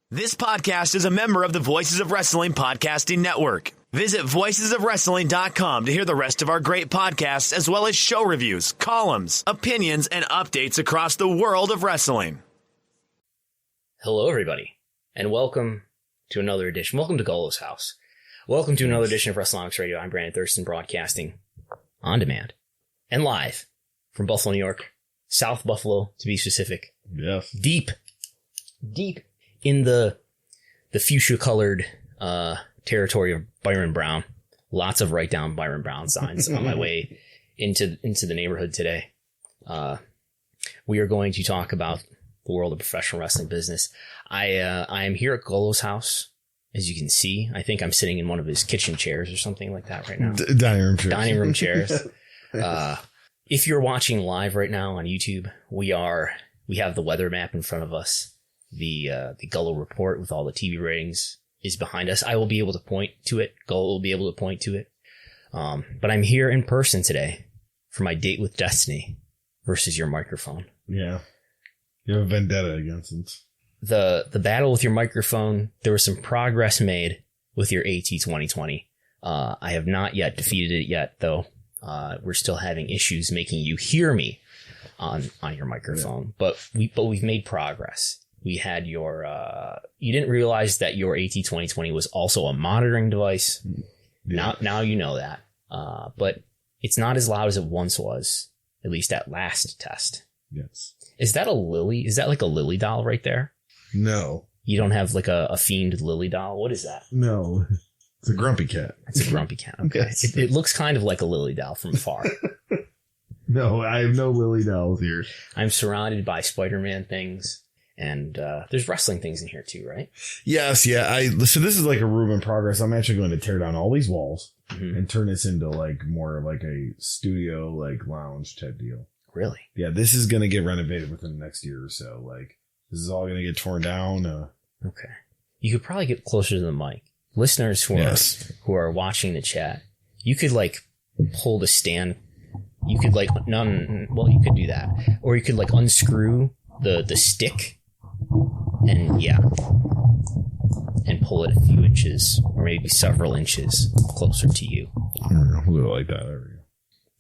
This podcast is a member of the Voices of Wrestling Podcasting Network. Visit voicesofwrestling.com to hear the rest of our great podcasts, as well as show reviews, columns, opinions, and updates across the world of wrestling. Hello, everybody, and welcome to another edition. Welcome to Golo's House. Welcome to another edition of Wrestlenomics Radio. I'm Brandon Thurston, broadcasting on demand and live from Buffalo, New York, South Buffalo, to be specific. Yes. Deep in the fuchsia-colored territory of Byron Brown. Lots of write down Byron Brown signs on my way into the neighborhood today. We are going to talk about the world of professional wrestling business. I am here at Golo's house. As you can see, I think I'm sitting in one of his kitchen chairs or something like that right now. Dining room chairs. If you're watching live right now on YouTube, we have the weather map in front of us. The Gullo report with all the TV ratings is behind us. I will be able to point to it. Gullo will be able to point to it. But I'm here in person today for my date with Destiny versus your microphone. Yeah. You have a vendetta against it. The battle with your microphone, there was some progress made with your AT 2020. I have not yet defeated it yet, though. We're still having issues making you hear me on your microphone, but we've made progress. We had your, you didn't realize that your AT 2020 was also a monitoring device. Yeah. Now you know that. But it's not as loud as it once was, at least at last test. Yes. Is that a Lily? Is that like a Lily doll right there? No. You don't have like a fiend Lily doll? What is that? No. It's a grumpy cat. It's a grumpy cat. Okay. Yes. It looks kind of like a Lily doll from far. No, I have no Lily dolls here. I'm surrounded by Spider-Man things. And there's wrestling things in here too, right? Yes, yeah. So this is like a room in progress. I'm actually going to tear down all these walls and turn this into like more like a studio, like lounge type deal. Really? Yeah, this is going to get renovated within the next year or so. Like this is all going to get torn down. Okay. You could probably get closer to the mic. Listeners who are watching the chat, you could like pull the stand. You could like well, you could do that, or you could like unscrew the stick. And and pull it a few inches or maybe several inches closer to you. I don't know, a little like that. There we go.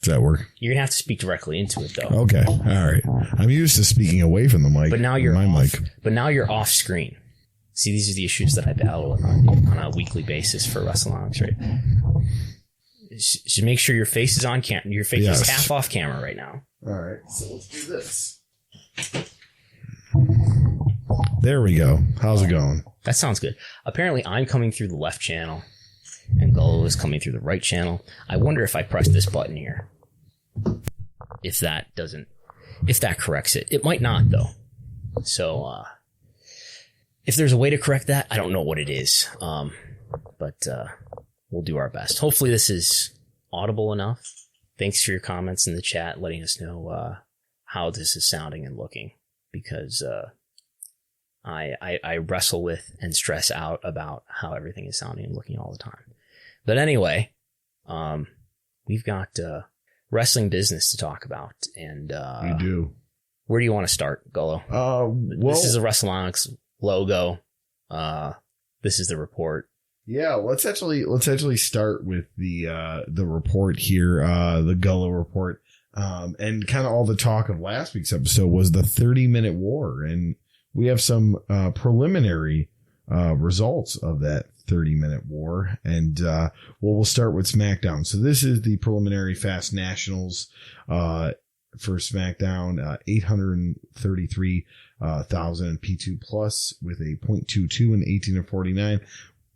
Does that work? You're gonna have to speak directly into it though. Okay, all right. I'm used to speaking away from the mic. But now you're mic. But now you're off screen. See, these are the issues that I battle with on a weekly basis for Wrestlenomics, right? Just make sure your face is on camera. Your face is half off camera right now. All right, so let's do this. There we go. How's it going? That sounds good. Apparently, I'm coming through the left channel, and Gullo is coming through the right channel. I wonder if I press this button here, if that corrects it. It might not, though. So, if there's a way to correct that, I don't know what it is. But we'll do our best. Hopefully, this is audible enough. Thanks for your comments in the chat, letting us know how this is sounding and looking, because I wrestle with and stress out about how everything is sounding and looking all the time. But anyway, we've got wrestling business to talk about. And we do. Where do you want to start, Gullo? This is a Wrestlenomics logo. This is the report. Yeah, let's actually start with the report here, the Gullo report. And kind of all the talk of last week's episode was the 30-minute war. And we have some preliminary results of that 30-minute war. And we'll start with Smackdown. So this is the preliminary Fast Nationals for Smackdown, 833,000 P2 plus with a 0.22 and 18-49.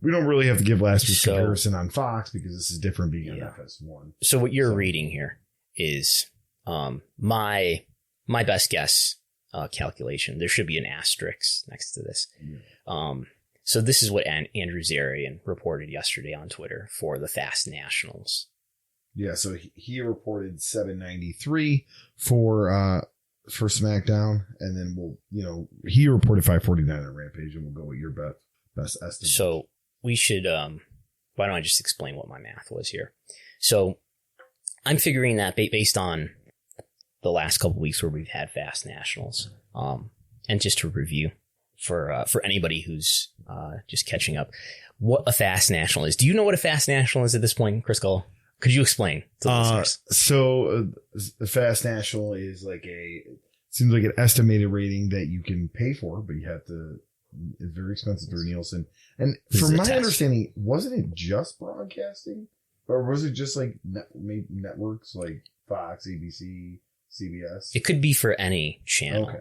We don't really have to give last week's comparison on Fox because this is different being on FS1. So what you're reading here is my best guess calculation. There should be an asterisk next to this. Yeah. So this is what Andrew Zarian reported yesterday on Twitter for the Fast Nationals. Yeah, so he reported 793 for SmackDown, and then he reported 549 on Rampage, and we'll go with your best estimate. So we should, why don't I just explain what my math was here? So I'm figuring that based on the last couple weeks where we've had Fast Nationals, and just to review, for anybody who's just catching up, what a fast national is. Do you know what a fast national is at this point, Chris Gull? Could you explain to the listeners? So the fast national is seems like an estimated rating that you can pay for, but you have to, it's very expensive through Nielsen. And from my understanding, wasn't it just broadcasting? Or was it just like networks like Fox, ABC, CBS? It could be for any channel. Okay.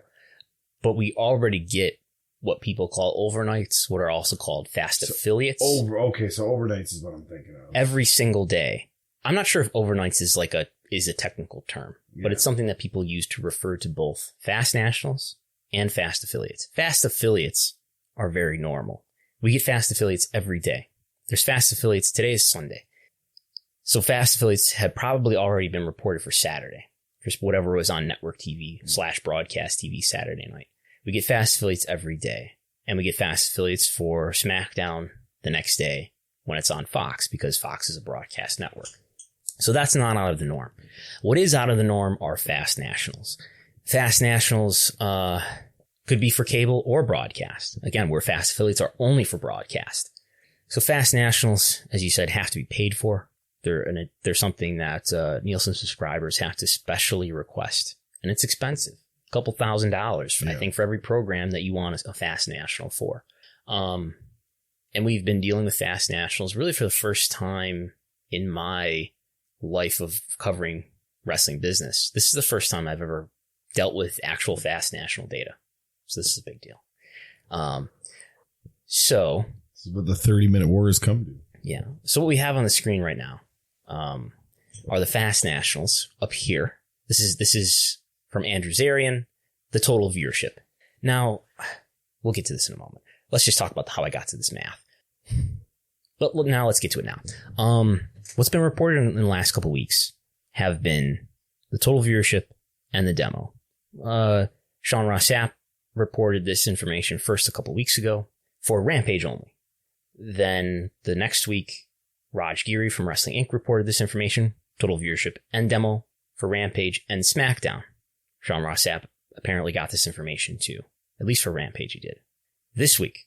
But we already get what people call overnights, what are also called fast affiliates. Okay, so overnights is what I'm thinking of. Every single day. I'm not sure if overnights is a technical term, but it's something that people use to refer to both fast nationals and fast affiliates. Fast affiliates are very normal. We get fast affiliates every day. There's fast affiliates. Today is Sunday. So fast affiliates had probably already been reported for Saturday. Just whatever was on network TV / broadcast TV Saturday night. We get fast affiliates every day. And we get fast affiliates for Smackdown the next day when it's on Fox, because Fox is a broadcast network. So that's not out of the norm. What is out of the norm are fast nationals. Fast nationals could be for cable or broadcast. Again, where fast affiliates are only for broadcast. So fast nationals, as you said, have to be paid for. They're something that Nielsen subscribers have to specially request. And it's expensive. A couple $1,000, I think, for every program that you want a fast national for. And we've been dealing with fast nationals really for the first time in my life of covering wrestling business. This is the first time I've ever dealt with actual fast national data. So this is a big deal. So this is what the 30-minute war has come to. Yeah. So what we have on the screen right now are the fast nationals up here. This is from Andrew Zarian, the total viewership. Now, we'll get to this in a moment. Let's just talk about how I got to this math. But now let's get to it now. What's been reported in the last couple weeks have been the total viewership and the demo. Sean Ross Sapp reported this information first a couple weeks ago for Rampage only. Then the next week, Raj Giri from Wrestling Inc. reported this information, total viewership and demo for Rampage and Smackdown. Sean Ross Sapp apparently got this information too. At least for Rampage he did. This week,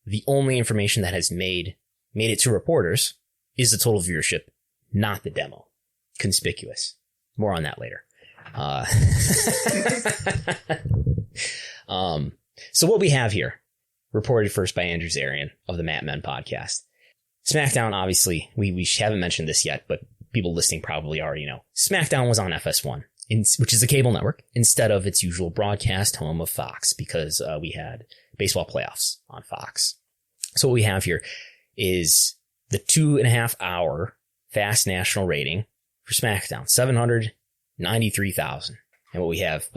the only information that has made it to reporters is the total viewership, not the demo. Conspicuous. More on that later. So what we have here, reported first by Andrew Zarian of the Mat Men podcast. Smackdown, obviously, we haven't mentioned this yet, but people listening probably already know. Smackdown was on FS1, which is a cable network, instead of its usual broadcast home of Fox, because we had baseball playoffs on Fox. So what we have here is the 2.5 hour fast national rating for Smackdown, 793,000. And what we have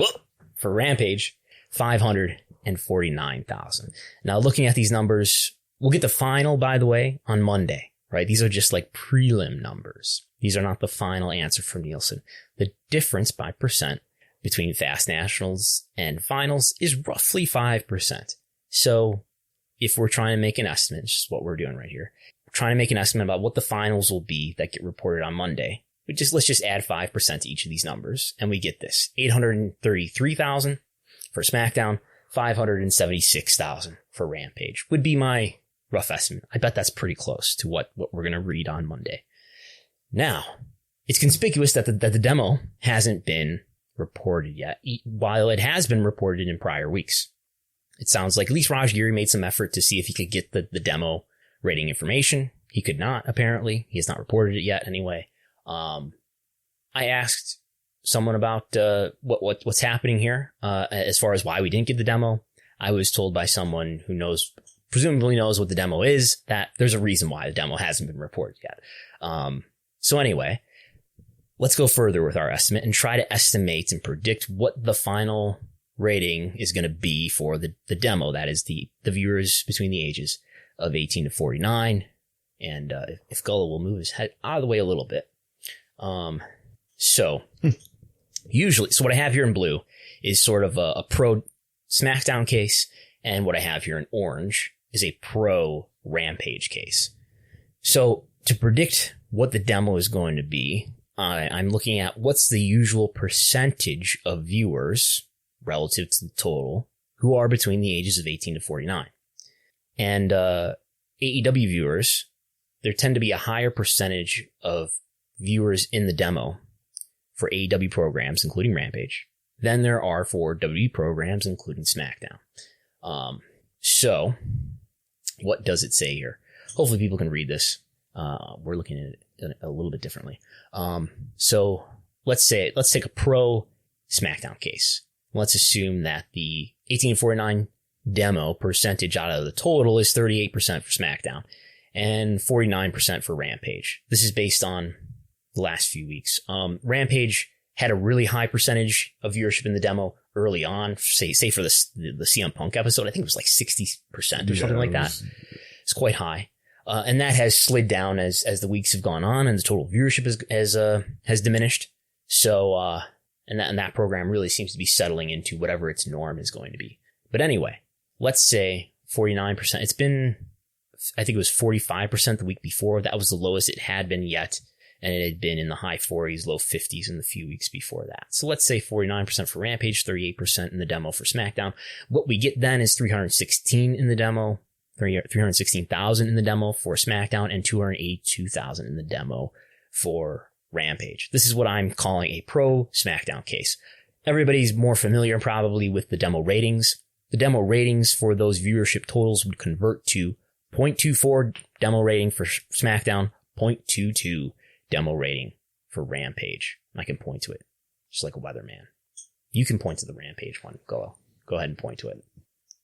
for Rampage, 549,000. Now, looking at these numbers, we'll get the final, by the way, on Monday, right? These are just like prelim numbers. These are not the final answer from Nielsen. The difference by percent between fast nationals and finals is roughly 5%. So if we're trying to make an estimate, which is what we're doing right here, trying to make an estimate about what the finals will be that get reported on Monday, let's just add 5% to each of these numbers, and we get this: 833,000 for Smackdown, 576,000 for Rampage would be my rough estimate. I bet that's pretty close to what we're going to read on Monday. Now, it's conspicuous that the demo hasn't been reported yet, while it has been reported in prior weeks. It sounds like at least Raj Giri made some effort to see if he could get the demo rating information. He could not, apparently. He has not reported it yet anyway. I asked someone about what's happening here as far as why we didn't get the demo. I was told by someone who presumably knows what the demo is, that there's a reason why the demo hasn't been reported yet. So anyway, let's go further with our estimate and try to estimate and predict what the final rating is going to be for the demo. That is the viewers between the ages of 18 to 49. And if Gullah will move his head out of the way a little bit. So what I have here in blue is sort of a pro Smackdown case, and what I have here in orange is a pro Rampage case. So to predict what the demo is going to be, I'm looking at what's the usual percentage of viewers relative to the total who are between the ages of 18 to 49. And AEW viewers, there tend to be a higher percentage of viewers in the demo for AEW programs, including Rampage, than there are for WWE programs, including Smackdown. So, what does it say here? Hopefully people can read this. We're looking at it a little bit differently. So, let's take a pro Smackdown case. Let's assume that the 1849 demo percentage out of the total is 38% for Smackdown and 49% for Rampage. This is based on the last few weeks. Rampage had a really high percentage of viewership in the demo early on, say for the CM Punk episode. I think it was like 60% or something like that. It's quite high. And that has slid down as the weeks have gone on and the total viewership has diminished. So, and that program really seems to be settling into whatever its norm is going to be. But anyway, let's say 49%. It's been, I think it was 45% the week before. That was the lowest it had been yet. And it had been in the high 40s, low 50s in the few weeks before that. So let's say 49% for Rampage, 38% in the demo for Smackdown. What we get then is 316 in the demo, 316,000 in the demo for Smackdown, and 282,000 in the demo for Rampage. This is what I'm calling a pro Smackdown case. Everybody's more familiar probably with the demo ratings. The demo ratings for those viewership totals would convert to 0.24 demo rating for Smackdown, 0.22 demo rating for Rampage. I can point to it, just like a weatherman. You can point to the Rampage one. Go ahead and point to it.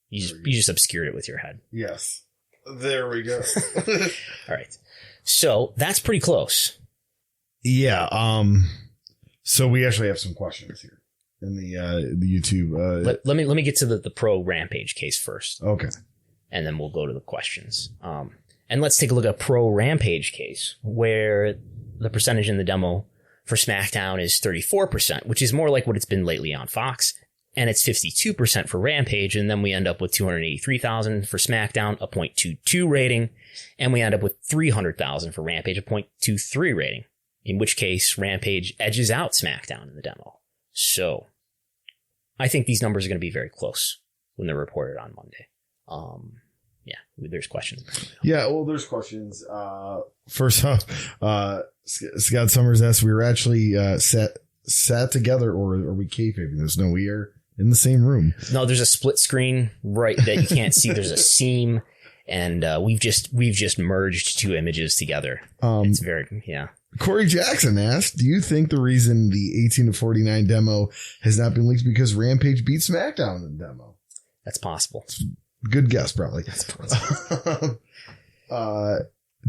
You just obscured it with your head. Yes. There we go. All right. So that's pretty close. Yeah. So we actually have some questions here in the YouTube. Let me get to the pro Rampage case first. Okay. And then we'll go to the questions. And let's take a look at a pro Rampage case where the percentage in the demo for Smackdown is 34%, which is more like what it's been lately on Fox. And it's 52% for Rampage. And then we end up with 283,000 for Smackdown, a 0.22 rating. And we end up with 300,000 for Rampage, a 0.23 rating. In which case, Rampage edges out Smackdown in the demo. So, I think these numbers are going to be very close when they're reported on Monday. Yeah, there's questions. Yeah, well, there's questions. First off, Scott Summers asked, we were actually sat together, or are we kayfabing this? No, we are in the same room. No, there's a split screen right that you can't see. There's a seam, and we've just merged two images together. It's very, yeah. Corey Jackson asked, do you think the reason the 18 to 49 demo has not been leaked because Rampage beat Smackdown in the demo? That's possible. Good guess, probably. That's possible.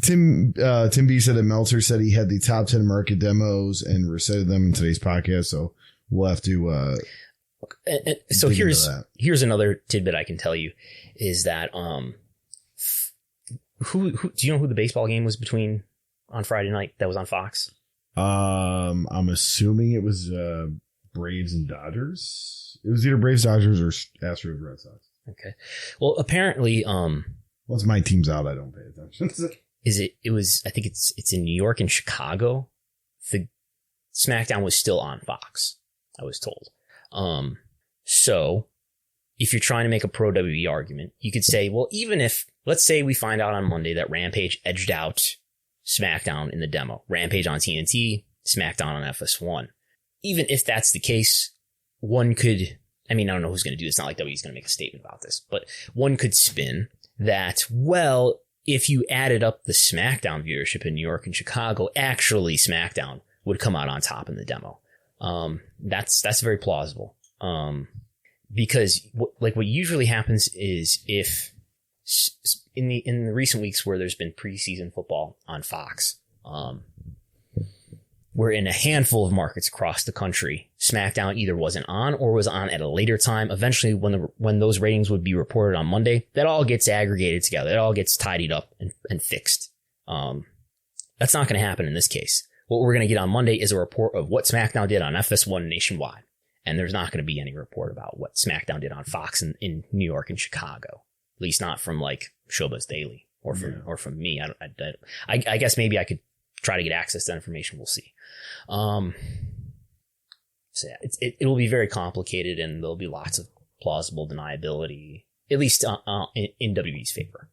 Tim B said that Meltzer said he had the top 10 market demos and recited them in today's podcast, so we'll have to so here's another tidbit I can tell you is that who do you know who the baseball game was between on Friday night that was on Fox? I'm assuming it was Braves and Dodgers. It was either Braves, Dodgers, or Astros, Red Sox. Okay. Well, apparently, once my team's out, I don't pay attention. I think it's in New York and Chicago. The Smackdown was still on Fox, I was told. So if you're trying to make a pro WWE argument, you could say, well, even if, let's say we find out on Monday that Rampage edged out Smackdown in the demo, Rampage on TNT, Smackdown on FS1. Even if that's the case, one could, I mean, I don't know who's going to do this. It's not like WWE's going to make a statement about this, but one could spin that, well, if you added up the Smackdown viewership in New York and Chicago, actually Smackdown would come out on top in the demo. That's very plausible. Because what usually happens is if in the recent weeks where there's been preseason football on Fox, where in a handful of markets across the country, Smackdown either wasn't on or was on at a later time. Eventually, when those ratings would be reported on Monday, that all gets aggregated together. It all gets tidied up and fixed. That's not going to happen in this case. What we're going to get on Monday is a report of what Smackdown did on FS1 nationwide. And there's not going to be any report about what Smackdown did on Fox in New York and Chicago. At least not from like Showbuzz Daily or from me. I guess maybe I could try to get access to that information. We'll see. So yeah, it will be very complicated and there'll be lots of plausible deniability, at least in WWE's favor.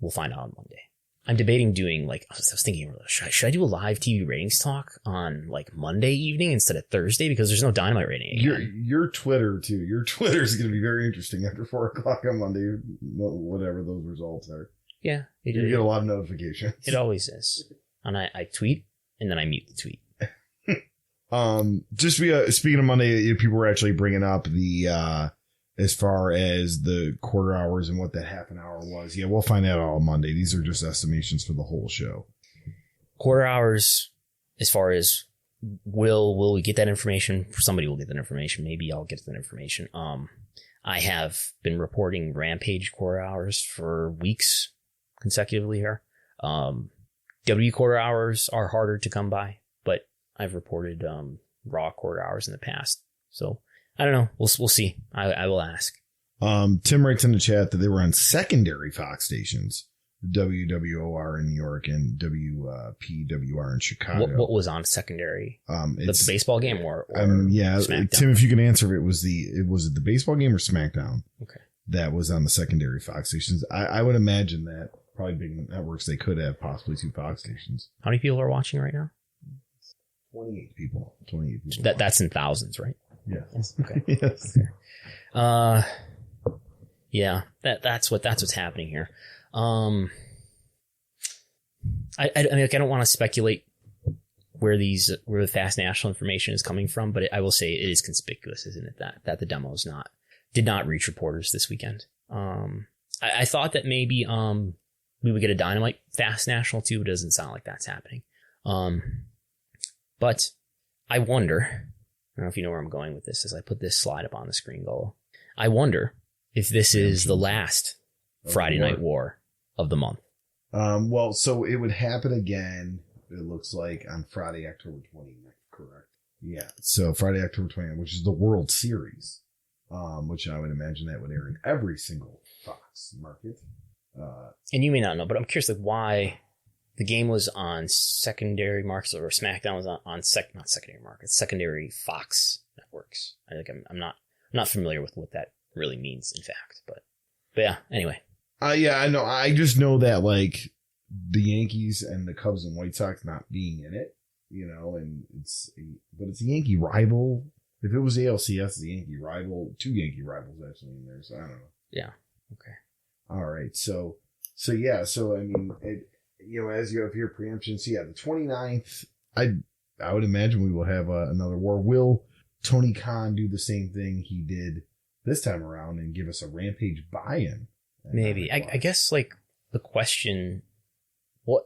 We'll find out on Monday. I'm debating doing I was thinking, should I do a live TV ratings talk on Monday evening instead of Thursday, because there's no Dynamite rating again. Your Twitter too. Your Twitter is going to be very interesting after 4:00 on Monday, whatever those results are. Yeah, you get a lot of notifications. It always is, and I tweet and then I mute the tweet. Just speaking of Monday, people were actually bringing up the as far as the quarter hours and what that half an hour was. Yeah, we'll find out all Monday. These are just estimations for the whole show. Quarter hours, as far as will we get that information? Somebody will get that information. Maybe I'll get that information. I have been reporting Rampage quarter hours for weeks consecutively here. W quarter hours are harder to come by, but I've reported Raw quarter hours in the past. So I don't know. We'll see. I will ask. Tim writes in the chat that they were on secondary Fox stations, WWOR in New York and WPWR in Chicago. What was on secondary? It's the baseball game or yeah. SmackDown? Tim, if you can answer if was it the baseball game or SmackDown? Okay. That was on the secondary Fox stations. I would imagine that probably big networks, they could have possibly 2 Fox stations. How many people are watching right now? 28 people. 28 people. That's in thousands, right? Yes. Okay. Yes. Okay. Yeah. That's what's happening here. I don't want to speculate where the fast national information is coming from, but I will say it is conspicuous, isn't it? That the demo did not reach reporters this weekend. I thought that maybe we would get a Dynamite fast national too, but it doesn't sound like that's happening. But I wonder. I don't know if you know where I'm going with this as I put this slide up on the screen, Golo. I wonder if this is the last Friday Night War of the month. Well, so it would happen again, it looks like, on Friday, October 29th, correct? Yeah. So Friday, October 29th, which is the World Series, which I would imagine that would air in every single Fox market. And you may not know, but I'm curious why the game was on secondary markets, or SmackDown was on not secondary markets, secondary Fox networks. I'm not familiar with what that really means, in fact. But yeah, anyway. Yeah, I know. I just know that the Yankees and the Cubs and White Sox not being in it, and but it's a Yankee rival. If it was ALCS, it's a Yankee rival. 2 Yankee rivals actually in there, so I don't know. Yeah. Okay. All right. So yeah. So I mean, as you have your preemptions, so yeah, the 29th, I would imagine we will have another war. Will Tony Khan do the same thing he did this time around and give us a Rampage buy-in? Maybe. I guess the question, what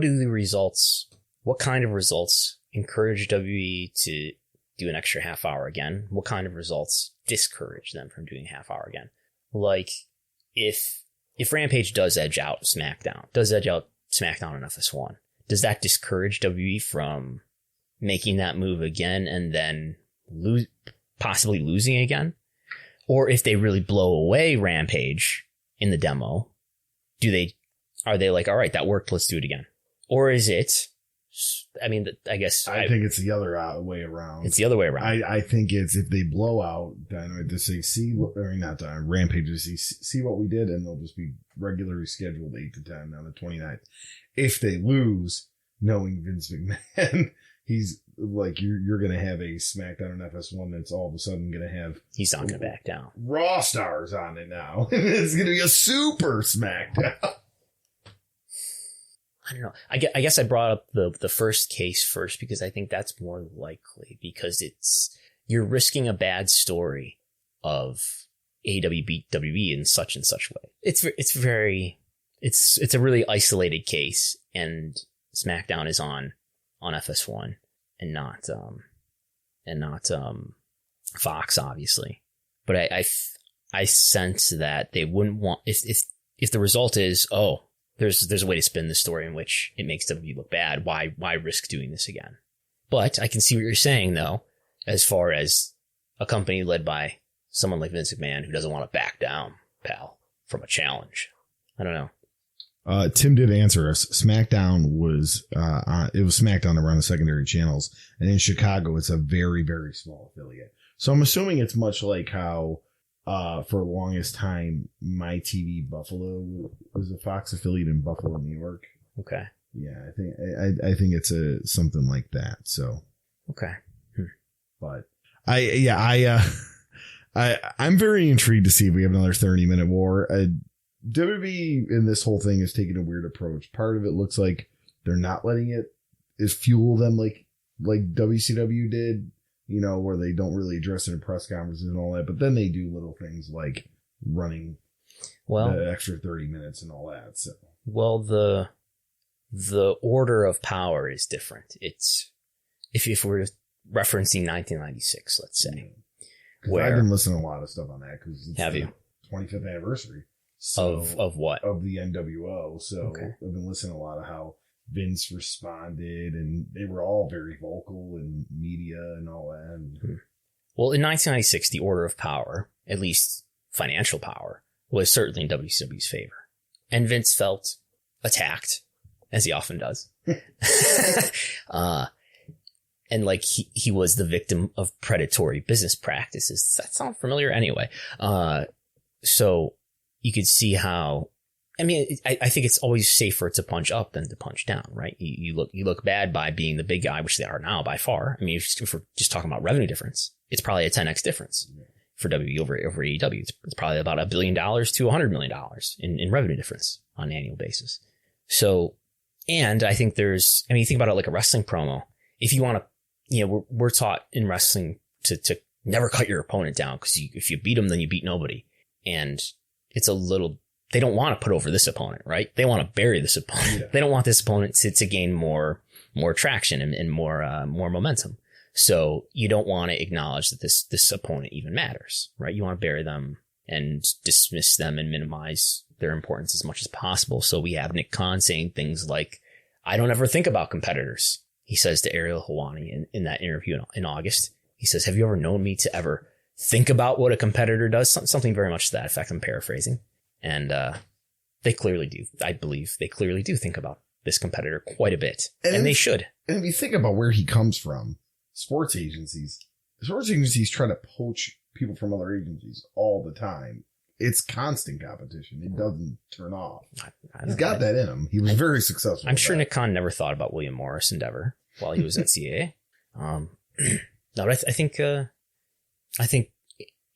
do the results, what kind of results encourage WWE to do an extra half hour again? What kind of results discourage them from doing half hour again? If Rampage does edge out SmackDown on FS1, does that discourage WWE from making that move again and then possibly losing again? Or if they really blow away Rampage in the demo, are they all right, that worked, let's do it again? Or is it, I think it's the other way around. It's the other way around. I think it's if they blow out Dynamite, to say, Rampage, to see what we did, and they'll just be regularly scheduled 8 to 10 on the 29th. If they lose, knowing Vince McMahon, he's you're going to have a SmackDown and FS1 that's all of a sudden going to have... He's not going to back down. Raw stars on it now. It's going to be a super SmackDown. I don't know. I guess I brought up the first case first because I think that's more likely, because you're risking a bad story of AEW beat WWE in such and such way. It's a really isolated case, and SmackDown is on FS1 and not Fox, obviously. But I sense that they wouldn't want, if the result is, there's a way to spin the story in which it makes WWE look bad, why risk doing this again? But I can see what you're saying, though, as far as a company led by someone like Vince McMahon who doesn't want to back down, pal, from a challenge. I don't know. Tim did answer us. SmackDown was SmackDown around the secondary channels, and in Chicago, it's a very, very small affiliate. So I'm assuming it's much like how for the longest time, My TV Buffalo was a Fox affiliate in Buffalo, New York. Okay. Yeah, I think it's something like that. So okay. But I'm very intrigued to see if we have another 30-minute war. WWE in this whole thing is taking a weird approach. Part of it looks like they're not letting it fuel them like WCW did, you know, where they don't really address it in press conferences and all that. But then they do little things like running the extra 30 minutes and all that. So, well, the order of power is different. It's if we're referencing 1996, let's say, where I've been listening to a lot of stuff on that because it's you 25th anniversary of what of the NWO. So I've been listening to a lot of how Vince responded, and they were all very vocal in media and all that. And, well, in 1996, the order of power, at least financial power, was certainly in WCW's favor, and Vince felt attacked, as he often does. And like he was the victim of predatory business practices. Does that sound familiar? Anyway, so you could see how. I mean, I think it's always safer to punch up than to punch down, right? You look bad by being the big guy, which they are now by far. I mean, if we're just talking about revenue difference, it's probably a 10x difference for WWE over AEW. It's probably about $1 billion to $100 million in revenue difference on an annual basis. So, and I think you think about it like a wrestling promo. If you want to, you know, we're taught in wrestling to never cut your opponent down because if you beat them, then you beat nobody. And it's they don't want to put over this opponent, right? They want to bury this opponent. Yeah. They don't want this opponent to gain more traction and more momentum. So you don't want to acknowledge that this opponent even matters, right? You want to bury them and dismiss them and minimize their importance as much as possible. So we have Nick Khan saying things like, "I don't ever think about competitors." He says to Ariel Helwani in that interview in August, he says, "Have you ever known me to ever think about what a competitor does?" Something very much to that effect. I'm paraphrasing. And they clearly do. I believe they clearly do think about this competitor quite a bit. And they should. And if you think about where he comes from, sports agencies try to poach people from other agencies all the time. It's constant competition. It doesn't turn off. He's got that in him. He was very successful. I'm sure Nick Khan never thought about William Morris Endeavor while he was at CAA. No, but I think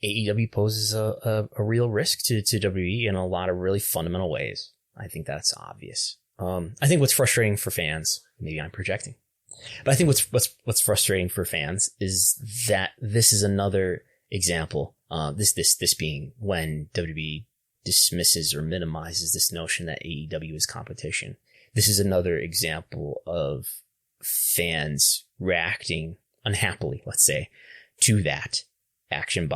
AEW poses a real risk to WWE in a lot of really fundamental ways. I think that's obvious. I think what's frustrating for fans, maybe I'm projecting, but I think what's frustrating for fans is that this is another example. This being when WWE dismisses or minimizes this notion that AEW is competition. This is another example of fans reacting unhappily, let's say, to that action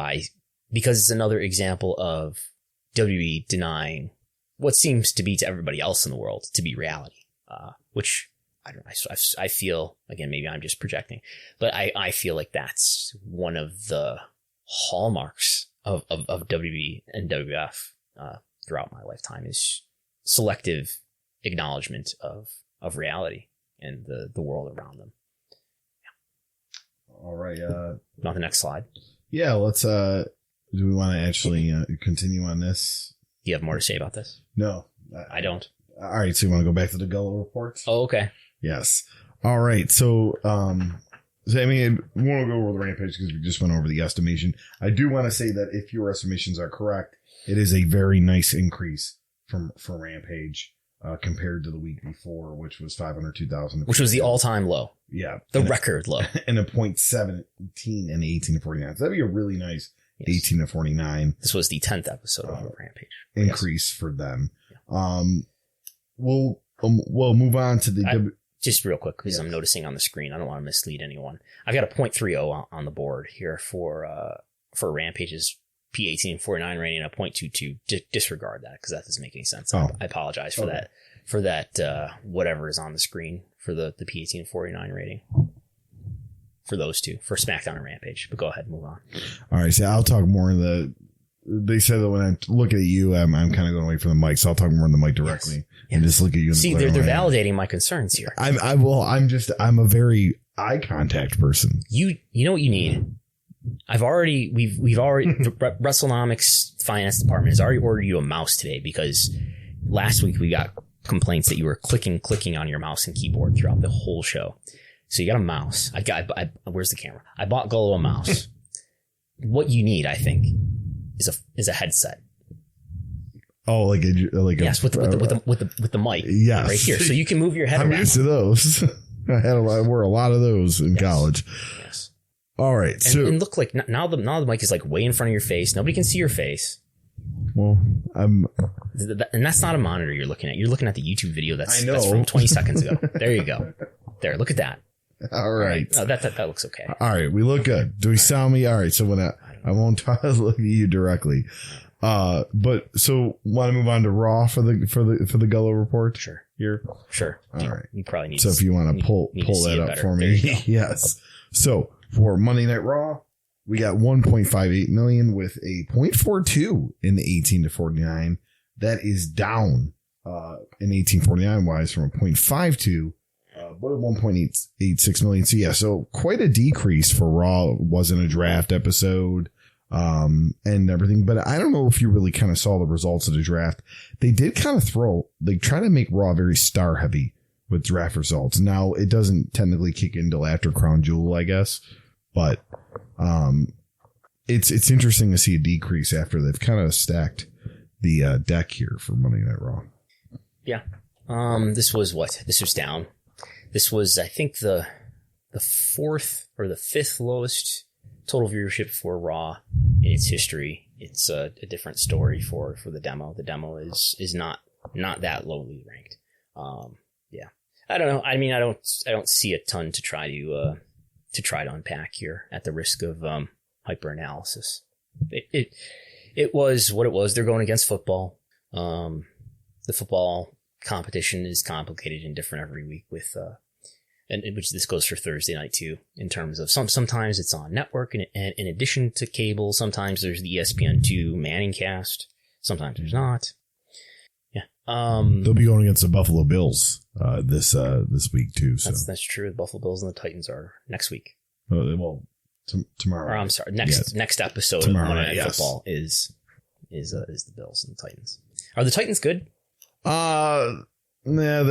because it's another example of WWE denying what seems to be to everybody else in the world to be reality, which I don't know. I feel, again, maybe I'm just projecting, but I feel like that's one of the hallmarks of WWE and WWF throughout my lifetime is selective acknowledgement of reality and the world around them. Yeah. All right. On the next slide. Yeah, let's do we want to actually continue on this? Do you have more to say about this? No. I don't. All right, so you want to go back to the Gullo reports? Oh, okay. Yes. All right. So I mean, we won't go over the Rampage because we just went over the estimation. I do want to say that if your estimations are correct, it is a very nice increase for Rampage compared to the week before, which was 502,000. Which was the all-time low. Yeah. The record low. And a 0.17 and 18 to 49. So that'd be a really nice 18 to 49. This was the 10th episode of Rampage. Increase for them. Yeah. We'll move on to the... Just real quick, because I'm noticing on the screen, I don't want to mislead anyone. I've got a 0.30 on the board here for Rampage's P18 49 rating and a 0.22. Disregard that because that doesn't make any sense. I apologize for that. For that, whatever is on the screen for the P18 49 rating. For those two, for SmackDown and Rampage. But go ahead, move on. All right, so I'll talk more in they said that when I'm looking at you, I'm kind of going away from the mic, so I'll talk more on the mic directly and just look at you. See, they're validating my concerns here. I'm a very eye contact person. You know what you need? we've already, Wrestlenomics finance department has already ordered you a mouse today because last week we got complaints that you were clicking on your mouse and keyboard throughout the whole show. So you got a mouse. Where's the camera? I bought Gullo a mouse. What you need, I think, is a headset. Oh, like yes, with the mic. Yes. Right here. So you can move your head I'm around. used to those. I wore a lot of those in college. Yes. All right. And look, like now the mic is like way in front of your face. Nobody can see your face. Well, and that's not a monitor you're looking at. You're looking at the YouTube video that's from 20 seconds ago. There you go. There, look at that. All right. Oh, that looks okay. All right, we look good. Do we sound me? All right, so when I won't look at you directly. But so want to move on to Raw for the Gullo report? Sure. Here? Sure. All right. You probably need so if you want to pull that up for me. Yes. So for Monday Night Raw, we got 1.58 million with a 0.42 in the 18 to 49. That is down in 1849 wise from a 0.52. But at 1.86 million. So yeah, so quite a decrease for Raw. It wasn't a draft episode, and everything. But I don't know if you really kind of saw the results of the draft. They did kind of they try to make Raw very star heavy with draft results. Now it doesn't technically kick in until after Crown Jewel, I guess. But, it's interesting to see a decrease after they've kind of stacked the deck here for Monday Night Raw. Yeah. This was down. This was, I think, the fourth or the fifth lowest total viewership for Raw in its history. It's a different story for the demo. The demo is not that lowly ranked. Yeah, I don't know. I mean, I don't see a ton to try to unpack here at the risk of hyper analysis. It was what it was. They're going against football. The football competition is complicated and different every week with and which this goes for Thursday night too, in terms of sometimes it's on network and in addition to cable, sometimes there's the ESPN2 Manning cast, sometimes there's not. Yeah. They'll be going against the Buffalo Bills this week too. So that's true. The Buffalo Bills and the Titans are next week. Well, tomorrow. Or I'm sorry, next episode tomorrow, of Monday Night Football is the Bills and the Titans. Are the Titans good? Yeah,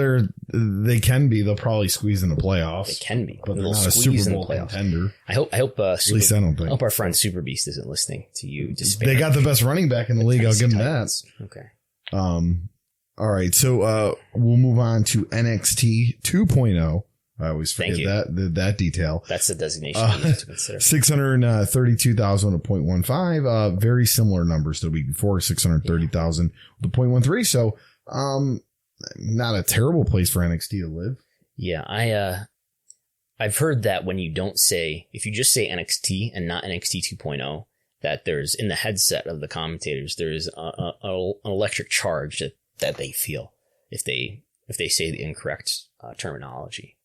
they can be. They'll probably squeeze in the playoffs. They can be, but they're not a Super Bowl contender. I hope. At least I don't think. I hope our friend Super Beast isn't listening to you. They got the best running back in the league. I'll give them that. Okay. All right. So we'll move on to NXT 2.0. I always forget that detail. That's the designation you need to consider. 632,000 to 0.15. Very similar numbers to the week before. 630,000 to 0.13. So not a terrible place for NXT to live. Yeah, I've heard that when you don't say, if you just say NXT and not NXT 2.0, that there's in the headset of the commentators there's an electric charge that they feel if they say the incorrect terminology.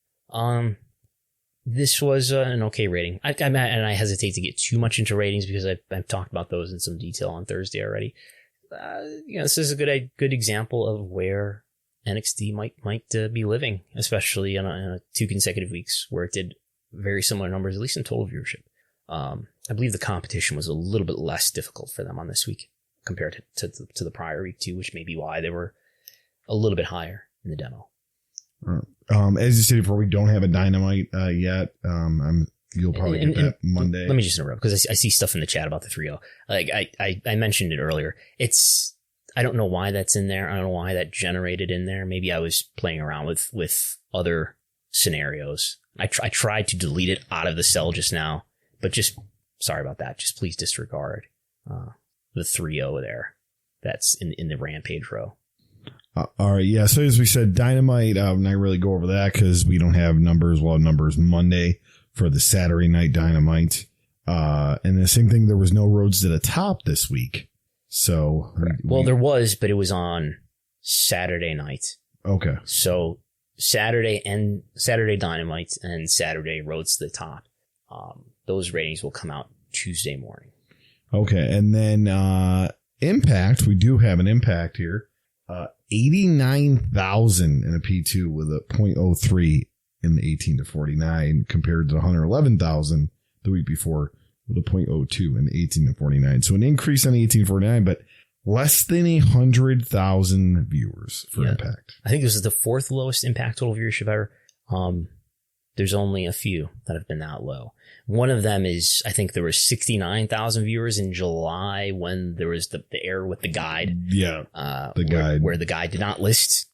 This was an okay rating. And I hesitate to get too much into ratings because I've talked about those in some detail on Thursday already. This is a good example of where NXT might be living, especially in 2 consecutive weeks where it did very similar numbers, at least in total viewership. I believe the competition was a little bit less difficult for them on this week compared to the prior week too, which may be why they were a little bit higher in the demo. As you stated before, we don't have a Dynamite yet. You'll probably get that Monday. Let me just interrupt because I see stuff in the chat about the 3-0. Like I mentioned it earlier. I don't know why that's in there. I don't know why that generated in there. Maybe I was playing around with other scenarios. I tried to delete it out of the cell just now, but just sorry about that. Just please disregard the 3-0 there. That's in the Rampage row. All right. Yeah. So as we said, Dynamite, not really go over that because we don't have numbers. We'll have numbers Monday for the Saturday night Dynamite. And the same thing. There was no Roads to the Top this week. So, there was, but it was on Saturday night. Okay. So Saturday Dynamite and Saturday Roads to the Top. Those ratings will come out Tuesday morning. Okay. And then, Impact, we do have an Impact here. 89,000 in a P2 with a 0.03 in the 18 to 49 compared to 111,000 the week before with a .02 in 18 to 49. So an increase on 18 to 49, but less than 100,000 viewers for Impact. I think this is the fourth lowest Impact total viewership ever. There's only a few that have been that low. One of them is, I think there were 69,000 viewers in July when there was the error with the guide. Yeah. The guide. Where the guide did not list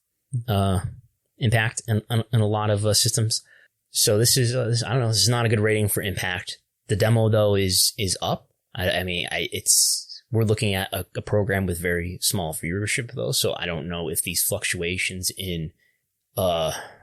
Impact in a lot of systems. So this is, I don't know, this is not a good rating for Impact. The demo, though, is up. We're looking at a program with very small viewership, though, so I don't know if these fluctuations in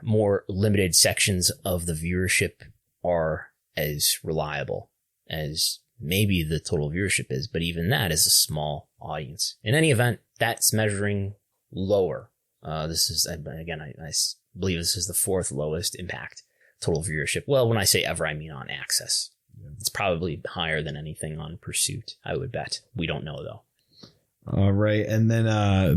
more limited sections of the viewership are as reliable as maybe the total viewership is, but even that is a small audience. In any event, that's measuring lower. This is, again, I believe this is the fourth lowest Impact total viewership. Well, when I say ever, I mean on Access. It's probably higher than anything on Pursuit, I would bet. We don't know, though. All right. And then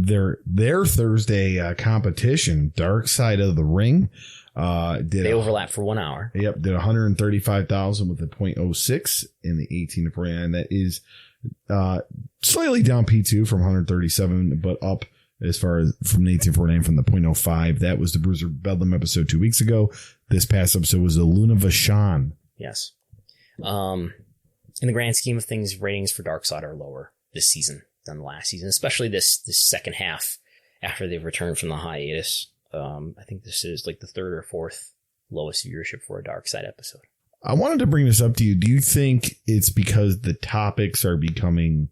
their Thursday competition, Dark Side of the Ring, they overlap for 1 hour. Yep. Did 135,000 with a .06 in the 18 to 49. That is slightly down P2 from 137, but up as far as from the 18 to 49 from the .05. That was the Bruiser Bedlam episode 2 weeks ago. This past episode was the Luna Vachon. Yes. In the grand scheme of things, ratings for Dark Side are lower this season than last season, especially this second half after they've returned from the hiatus. I think this is like the third or fourth lowest viewership for a Dark Side episode. I wanted to bring this up to you. Do you think it's because the topics are becoming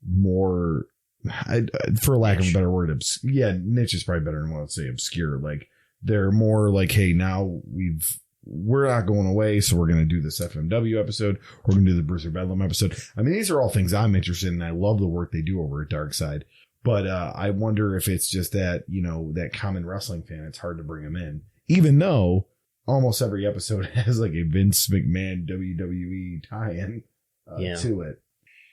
more, for lack of a better word, niche is probably better than what I'd say obscure. Like they're more like, hey, now we're not going away, so we're going to do this FMW episode. We're going to do the Bruiser Bedlam episode. I mean, these are all things I'm interested in. I love the work they do over at Dark Side. But I wonder if it's just that, that common wrestling fan, it's hard to bring them in. Even though almost every episode has like a Vince McMahon WWE tie-in to it.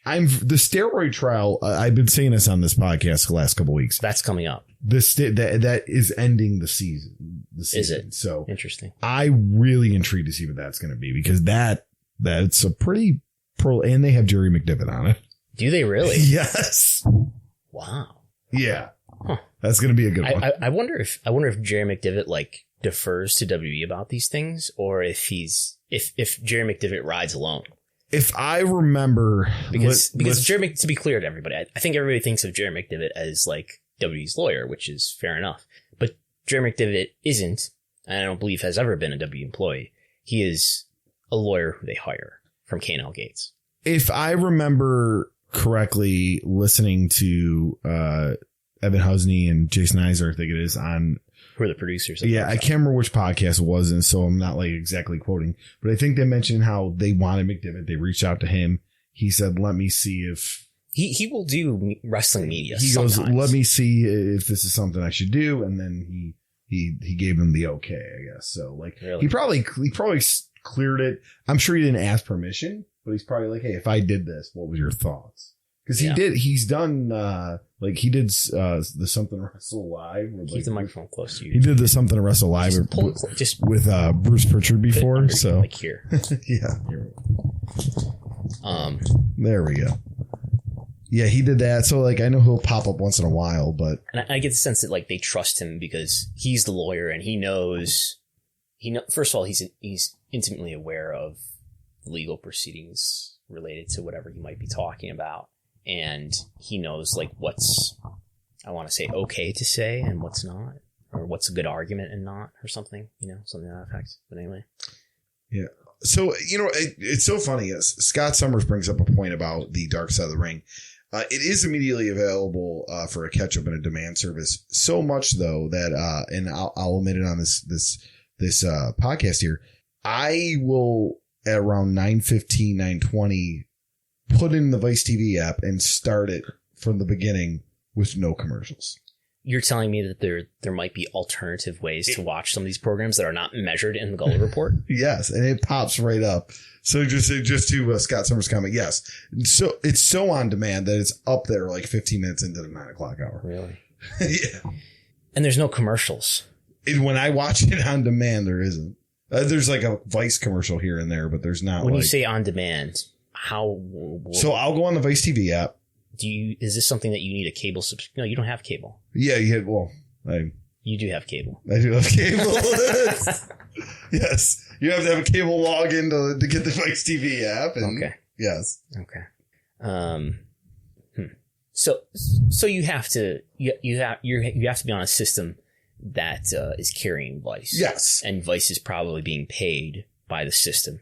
The steroid trial, I've been saying this on this podcast the last couple of weeks. That's coming up. That is ending the season. Is it? So interesting. I'm really intrigued to see what that's going to be, because that's a pretty pro, and they have Jerry McDevitt on it. Do they really? Yes. Wow. Yeah. Huh. That's going to be a good one. I wonder if Jerry McDevitt like defers to WWE about these things, or if Jerry McDevitt rides alone. If I remember, because Jerry, to be clear to everybody, I think everybody thinks of Jerry McDevitt as like WWE's lawyer, which is fair enough. But Jerry McDevitt isn't, and I don't believe has ever been a WWE employee. He is a lawyer who they hire from K&L Gates. If I remember correctly, listening to Evan Husney and Jason Eiser, I think it is, on who are the producers. Yeah, I can't remember which podcast it was, and so I'm not like exactly quoting, but I think they mentioned how they wanted McDevitt. They reached out to him. He said, "Let me see if he will do wrestling media." He goes, "Let me see if this is something I should do," and then he gave him the okay, I guess. So like really? he probably cleared it. I'm sure he didn't ask permission, but he's probably like, "Hey, if I did this, what was your thoughts?" Because he's done, he did the Something to Wrestle Live. Keep the microphone close to you. He did the Something to Wrestle Live with Bruce Pritchard before. So, like here. Yeah. There we go. Yeah, he did that. So, like, I know he'll pop up once in a while, but. And I get the sense that, like, they trust him because he's the lawyer and he knows, first of all, he's intimately aware of legal proceedings related to whatever he might be talking about. And he knows like what's, I want to say, okay to say and what's not, or what's a good argument and not, or something, something to that effect. But anyway. Yeah. So, it's so funny. Scott Summers brings up a point about the Dark Side of the Ring. It is immediately available for a catch up and a demand service. So much though that, and I'll admit it on this podcast here. I will at around 9:15, 9:20 put in the Vice TV app and start it from the beginning with no commercials. You're telling me that there might be alternative ways to watch some of these programs that are not measured in the Gullah Report? Yes, and it pops right up. So just to Scott Summers' comment, yes. So it's so on demand that it's up there like 15 minutes into the 9 o'clock hour. Really? Yeah. And there's no commercials. When I watch it on demand, there isn't. There's like a Vice commercial here and there, but there's not. When you say on demand, how? So I'll go on the Vice TV app. Is this something that you need a cable subscription? No, you don't have cable. Yeah, you do have cable. I do have cable. Yes. You have to have a cable login to get the Vice TV app. And okay. Yes. Okay. So you have to you have to be on a system that is carrying Vice. Yes. And Vice is probably being paid by the system.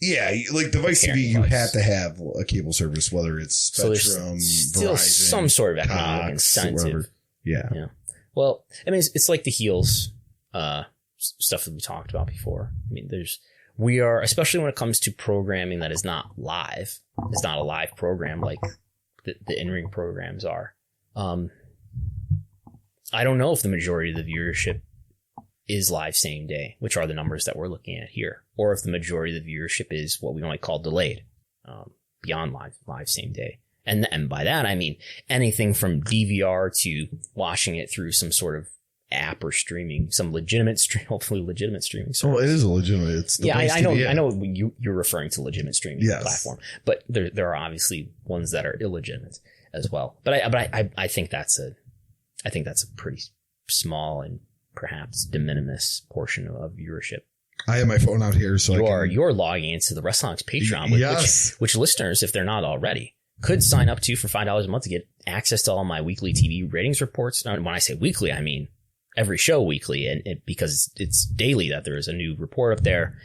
Like the Vice TV, you have to have a cable service, whether it's Spectrum, still Verizon, some sort of economic Cox, incentive. Yeah. Well, I mean, it's like the Heels stuff that we talked about before. I mean, we are, especially when it comes to programming that is not live. It's not a live program like the in-ring programs are. I don't know if the majority of the viewership is live same day, which are the numbers that we're looking at here, or if the majority of the viewership is what we might call delayed, beyond live same day. And by that, I mean anything from DVR to watching it through some sort of app or streaming, some hopefully legitimate streaming service. Oh, it is a legitimate. It's the I know you're referring to legitimate streaming platform, but there are obviously ones that are illegitimate as well. But I think that's a pretty small and perhaps de minimis portion of viewership. I have my phone out here, so you're logging into the Wrestlenomics Patreon, which listeners, if they're not already, could sign up to for $5 a month to get access to all my weekly TV ratings reports. And when I say weekly, I mean every show weekly, and because it's daily that there is a new report up there,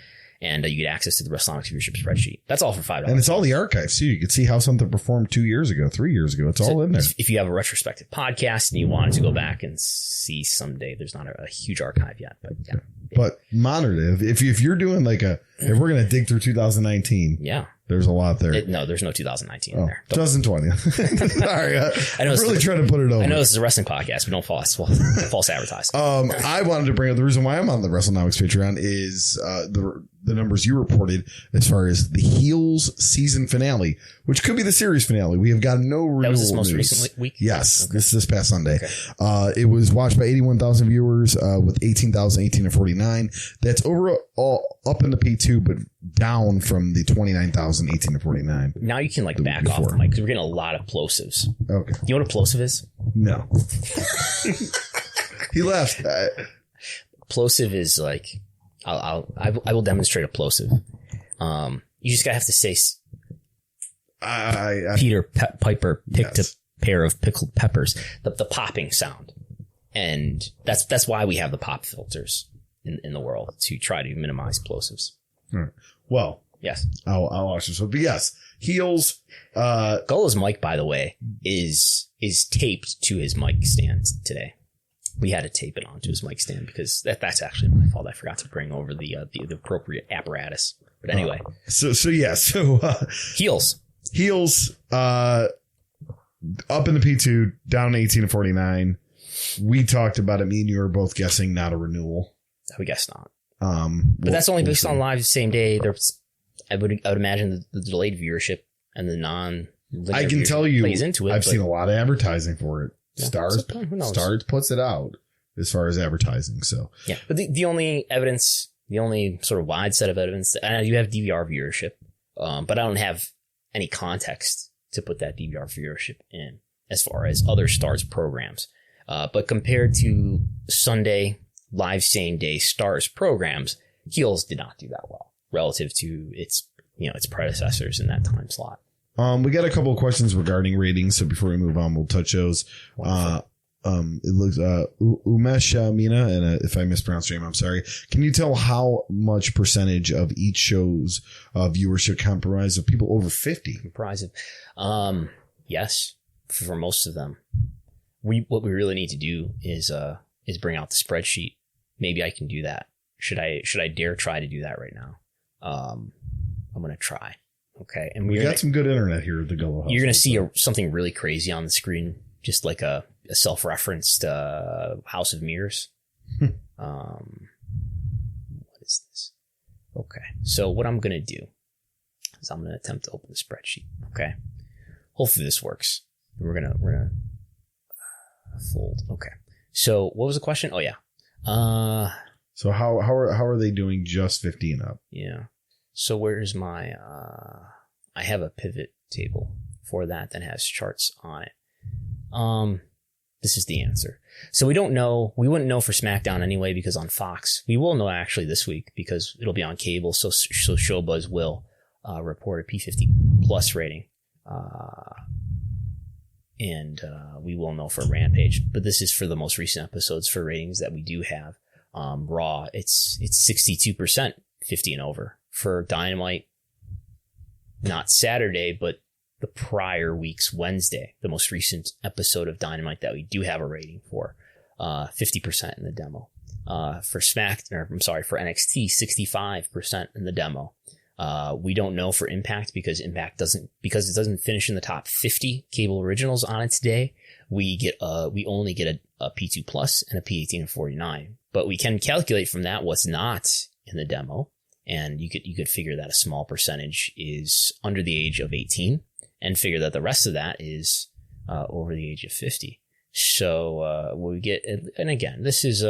and you get access to the Wrestlenomics Viewership Spreadsheet. That's all for $5. And it's all the archives too. You can see how something performed 2 years ago, 3 years ago. It's all in there. If you have a retrospective podcast and you wanted to go back and see someday, there's not a huge archive yet, but yeah. But monitor it. If you're doing if we're going to dig through 2019. Yeah. There's a lot there. No, there's no 2019 in there. 2020. Sorry. I know. Really trying to put it over. I know this is a wrestling podcast, but don't false advertise. I wanted to bring up the reason why I'm on the Wrestlenomics Patreon is the numbers you reported as far as the Heels season finale, which could be the series finale. We have got no renewal. That was this most news. recent week? Yes. Okay. This past Sunday. Okay. It was watched by 81,000 viewers with 18,018 and 49. That's overall up in the P2, but down from the 29,018 and 49. Now you can back off the mic because we're getting a lot of plosives. Okay. You know what a plosive is? No. He left. Plosive is I will demonstrate a plosive. You just gotta have to say, Peter Piper picked a pair of pickled peppers. The popping sound, and that's why we have the pop filters in the world, to try to minimize plosives. All right. Well, yes, I'll watch this one. But yes, Heels. Gullo's mic, by the way, is taped to his mic stand today. We had to tape it onto his mic stand because that's actually my fault. I forgot to bring over the appropriate apparatus. But anyway. So Heels, up in the P2, down 18 to 49. We talked about it. Me and you were both guessing not a renewal. We guess not. But that's only based on live same day. I would imagine the delayed viewership and the I can tell you, plays into it. I've seen a lot of advertising for it. Yeah, Stars puts it out as far as advertising. So yeah, but the only evidence, the only sort of wide set of evidence, and I do have DVR viewership, but I don't have any context to put that DVR viewership in as far as other Stars programs. But compared to Sunday live same day Stars programs, Heels did not do that well relative to its predecessors in that time slot. We got a couple of questions regarding ratings, so before we move on, we'll touch those. It looks Umesh Mina, and if I mispronounced your name, I'm sorry. Can you tell how much percentage of each show's viewership comprised of people over 50? Comprised of, yes, for most of them. What we really need to do is bring out the spreadsheet. Maybe I can do that. Should I dare try to do that right now? I'm going to try. Okay. And we got some good internet here at the Gullo House. You're going to see something really crazy on the screen, just like a self-referenced House of Mirrors. What is this? Okay. So what I'm going to do is I'm going to attempt to open the spreadsheet. Okay. Hopefully this works. We're going to fold. Okay. So what was the question? Oh yeah. So how are they doing just 50 and up? Yeah. So where's my I have a pivot table for that has charts on it. This is the answer. So we don't know. We wouldn't know for SmackDown anyway, because on Fox, we will know actually this week because it'll be on cable. So Showbuzz will report a P50 plus rating. And we will know for Rampage, but this is for the most recent episodes for ratings that we do have. Raw, it's 62%, 50 and over. For Dynamite, not Saturday, but the prior week's Wednesday, the most recent episode of Dynamite that we do have a rating for, 50% in the demo. For NXT, 65% in the demo. We don't know for Impact because it doesn't finish in the top 50 cable originals on its day. We only get a P2 plus and a P18 and 49, but we can calculate from that what's not in the demo. And you could figure that a small percentage is under the age of 18 and figure that the rest of that is, over the age of 50. So, we get, and again, this is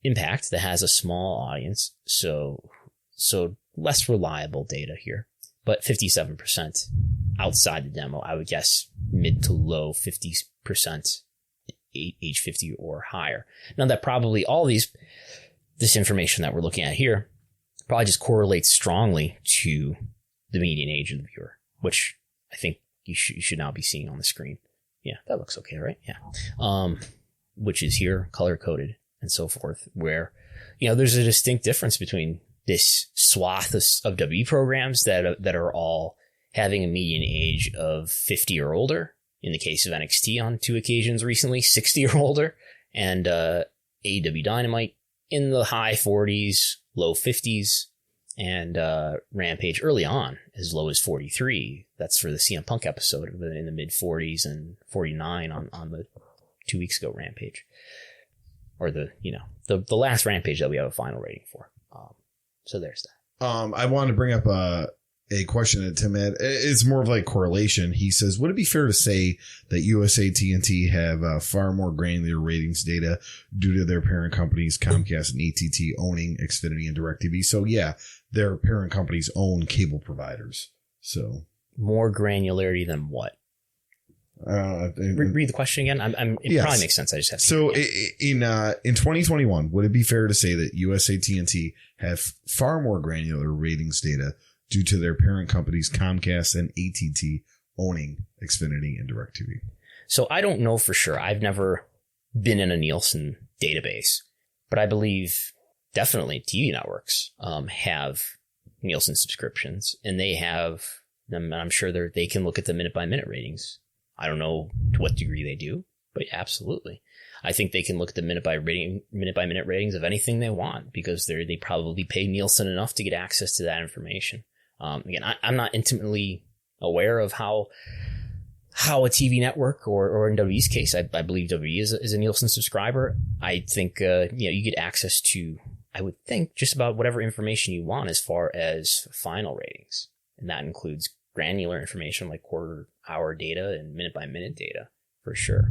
Impact that has a small audience. So less reliable data here, but 57% outside the demo. I would guess mid to low 50%, age 50 or higher. Now that probably this information that we're looking at here probably just correlates strongly to the median age of the viewer, which I think you should now be seeing on the screen. Yeah, that looks okay, right? Yeah. Which is here color coded and so forth, where, there's a distinct difference between this swath of WWE programs that are all having a median age of 50 or older. In the case of NXT on 2 occasions recently, 60 or older, and AEW Dynamite in the high 40s, low 50s, and Rampage early on as low as 43. That's for the CM Punk episode in the mid 40s and 49 on the 2 weeks ago Rampage, or the last Rampage that we have a final rating for. So there's that. I wanted to bring up a question that Tim had. It's more of like correlation. He says, would it be fair to say that USA TNT have far more granular ratings data due to their parent companies, Comcast and AT&T, owning Xfinity and DirecTV? So yeah, their parent companies own cable providers. So more granularity than what? Read the question again. It probably makes sense. I just have to. So in 2021, would it be fair to say that USA TNT have far more granular ratings data due to their parent companies, Comcast and AT&T, owning Xfinity and DirecTV? So I don't know for sure. I've never been in a Nielsen database, but I believe definitely TV networks have Nielsen subscriptions, and they have them. I'm sure they can look at the minute by minute ratings. I don't know to what degree they do, but absolutely. I think they can look at the minute by minute ratings of anything they want, because they probably pay Nielsen enough to get access to that information. Again, I'm not intimately aware of how a TV network or in WWE's case, I believe WWE is a Nielsen subscriber. I think, you get access to, I would think, just about whatever information you want as far as final ratings. And that includes granular information like quarter hour data and minute by minute data for sure.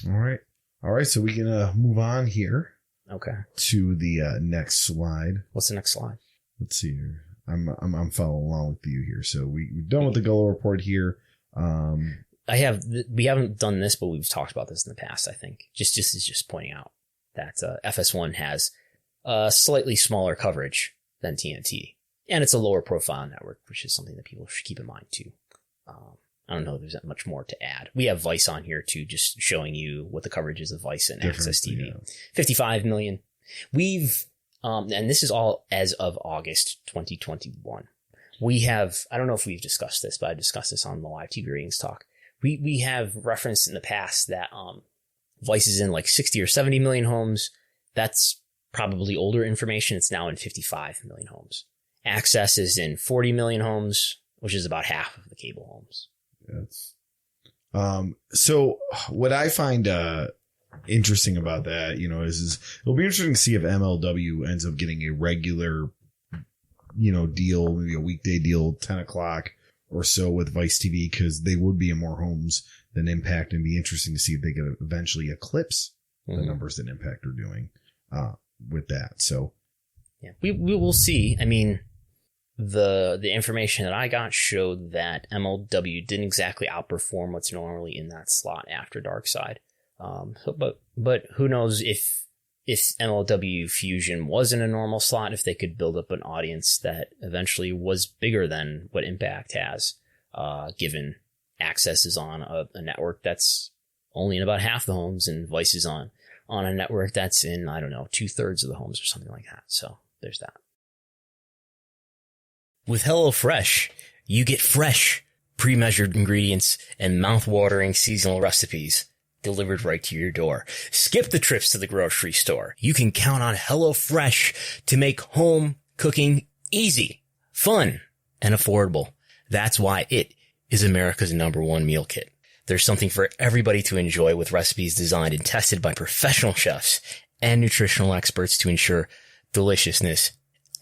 All right. So we can move on here. Okay. To the next slide. What's the next slide? Let's see here. I'm following along with you here. So we're done with the Gullo report here. We haven't done this, but we've talked about this in the past. I think just pointing out that FS1 has slightly smaller coverage than TNT, and it's a lower profile network, which is something that people should keep in mind too. I don't know if there's that much more to add. We have Vice on here too, just showing you what the coverage is of Vice and Access TV. Yeah. 55 million. We've, and this is all as of August 2021. We have, I don't know if we've discussed this, but I discussed this on the live TV ratings talk. We have referenced in the past that, Vice is in like 60 or 70 million homes. That's probably older information. It's now in 55 million homes. Access is in 40 million homes, which is about half of the cable homes. Yes. So what I find interesting about that, is it'll be interesting to see if MLW ends up getting a regular, deal, maybe a weekday deal, 10 o'clock or so with Vice TV, because they would be in more homes than Impact, and be interesting to see if they could eventually eclipse the numbers that Impact are doing with that. So yeah, we will see. I mean, the information that I got showed that MLW didn't exactly outperform what's normally in that slot after Dark Side. But who knows if MLW Fusion wasn't a normal slot, if they could build up an audience that eventually was bigger than what Impact has, given Access is on a network that's only in about half the homes, and Vice is on a network that's in, I don't know, 2/3 of the homes or something like that. So there's that. With HelloFresh, you get fresh, pre-measured ingredients and mouth-watering seasonal recipes delivered right to your door. Skip the trips to the grocery store. You can count on HelloFresh to make home cooking easy, fun, and affordable. That's why it is America's #1 meal kit. There's something for everybody to enjoy, with recipes designed and tested by professional chefs and nutritional experts to ensure deliciousness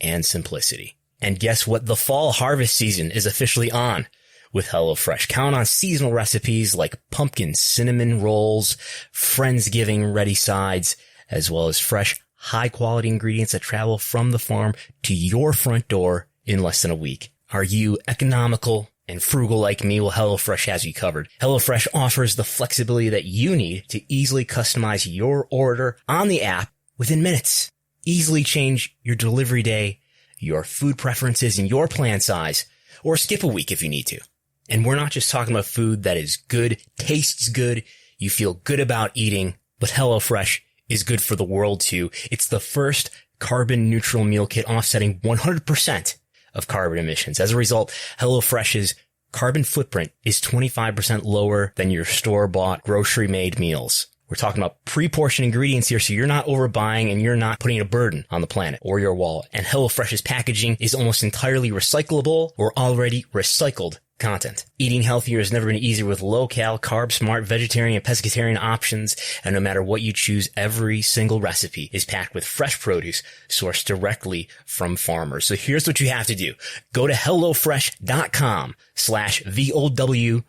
and simplicity. And guess what? The fall harvest season is officially on with HelloFresh. Count on seasonal recipes like pumpkin cinnamon rolls, Friendsgiving ready sides, as well as fresh, high-quality ingredients that travel from the farm to your front door in less than a week. Are you economical and frugal like me? Well, HelloFresh has you covered. HelloFresh offers the flexibility that you need to easily customize your order on the app within minutes. Easily change your delivery day, your food preferences, and your plan size, or skip a week if you need to. And we're not just talking about food that is good, tastes good, you feel good about eating, but HelloFresh is good for the world too. It's the first carbon neutral meal kit offsetting 100% of carbon emissions. As a result, HelloFresh's carbon footprint is 25% lower than your store-bought grocery-made meals. We're talking about pre-portioned ingredients here, so you're not overbuying and you're not putting a burden on the planet or your wallet. And HelloFresh's packaging is almost entirely recyclable or already recycled content. Eating healthier has never been easier with low-cal, carb-smart, vegetarian, and pescatarian options. And no matter what you choose, every single recipe is packed with fresh produce sourced directly from farmers. So here's what you have to do. Go to HelloFresh.com/VOW14.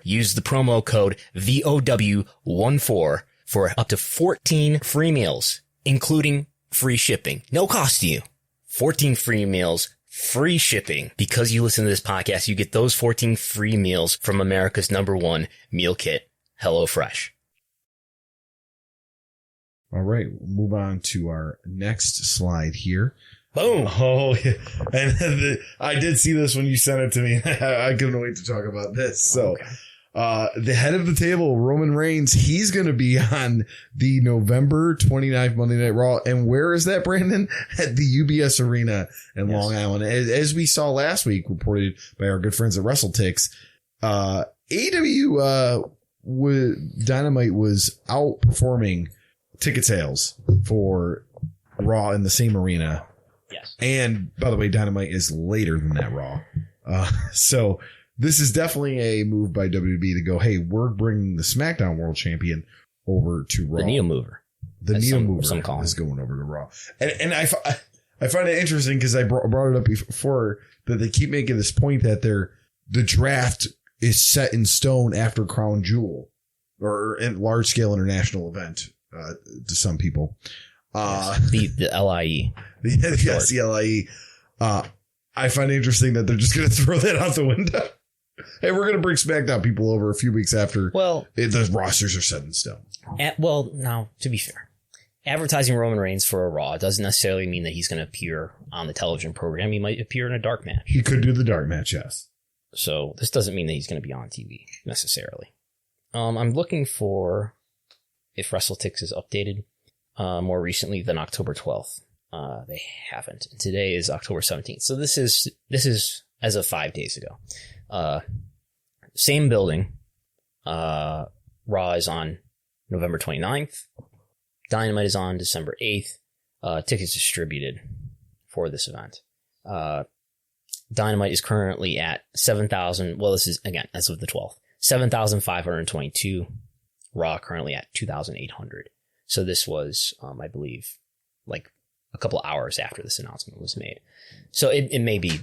Use the promo code VOW14 for up to 14 free meals, including free shipping. No cost to you. 14 free meals, free shipping. Because you listen to this podcast, you get those 14 free meals from America's #1 meal kit, HelloFresh. All right, we'll move on to our next slide here. Boom. Oh, yeah. And I did see this when you sent it to me. I couldn't wait to talk about this. So, the head of the table, Roman Reigns, he's going to be on the November 29th Monday Night Raw. And where is that, Brandon? At the UBS Arena in Long Island. As we saw last week, reported by our good friends at WrestleTix, AEW Dynamite was outperforming ticket sales for Raw in the same arena. Yes. And by the way, Dynamite is later than that Raw. So this is definitely a move by WWE to go, hey, we're bringing the SmackDown World Champion over to Raw. The Needle Mover. The Needle Mover is going over to Raw. And I find it interesting because I brought it up before that they keep making this point that the draft is set in stone after Crown Jewel or a large scale international event to some people. The LIE. Yes, the LIE. I find it interesting that they're just going to throw that out the window. Hey, we're going to bring SmackDown people over a few weeks after the rosters are set in stone. Now, to be fair, advertising Roman Reigns for a Raw doesn't necessarily mean that he's going to appear on the television program. He might appear in a dark match. He could do the dark match, yes. So this doesn't mean that he's going to be on TV necessarily. I'm looking for if WrestleTix is updated more recently than October 12th. They haven't. Today is October 17th. So this is as of 5 days ago. Same building. Raw is on November 29th. Dynamite is on December 8th. Tickets distributed for this event. Dynamite is currently at 7,000. Well, this is again as of the 12th. 7,522. Raw currently at 2,800. So this was, I believe, like a couple hours after this announcement was made. So it may be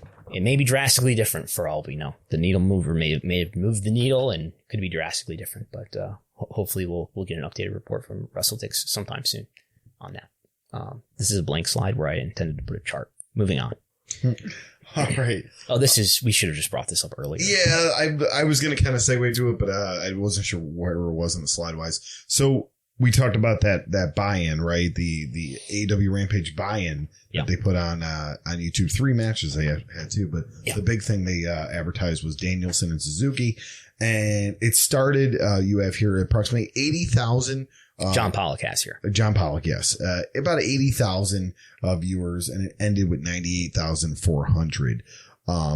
drastically different for all we know. The needle mover may have moved the needle and could be drastically different, but hopefully we'll get an updated report from WrestleTix sometime soon on that. This is a blank slide where I intended to put a chart. Moving on. All right. Oh, we should have just brought this up earlier. Yeah, I was going to kind of segue to it, but I wasn't sure where it was in the slide wise. So we talked about that buy-in, right? The AEW Rampage buy-in that they put on YouTube. 3 matches they had too, but the big thing they advertised was Danielson and Suzuki. And it started, you have here approximately 80,000. John Pollock has here. John Pollock, yes. About 80,000 viewers, and it ended with 98,400. I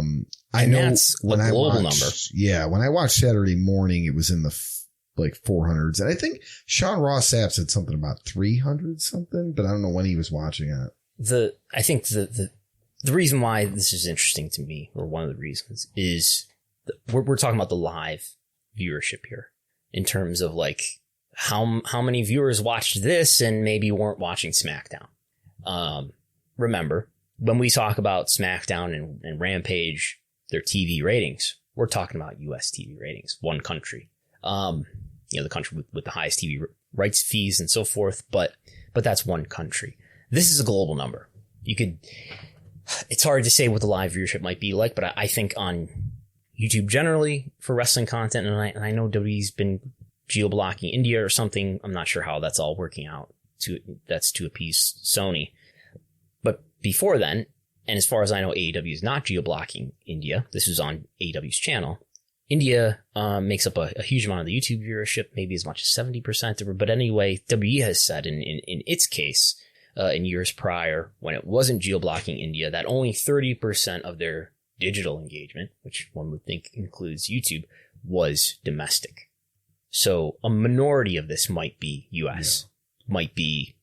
know that's when a global number. Yeah, when I watched Saturday morning, it was in the 400s. And I think Sean Ross Sapp said something about 300 something, but I don't know when he was watching it. I think the reason why this is interesting to me, or one of the reasons, is we're talking about the live viewership here in terms of like how many viewers watched this and maybe weren't watching SmackDown. Remember, when we talk about SmackDown and Rampage, their TV ratings, we're talking about US TV ratings, one country. The country with the highest TV rights fees and so forth, but that's one country. This is a global number. It's hard to say what the live viewership might be like, but I think on YouTube generally for wrestling content, and I know WWE's been geo-blocking India or something. I'm not sure how that's all working out. That's to appease Sony. But before then, and as far as I know, AEW is not geo-blocking India. This is on AEW's channel. India makes up a huge amount of the YouTube viewership, maybe as much as 70%. But anyway, WWE has said in its case, in years prior, when it wasn't geo-blocking India, that only 30% of their digital engagement, which one would think includes YouTube, was domestic. So a minority of this might be US, might be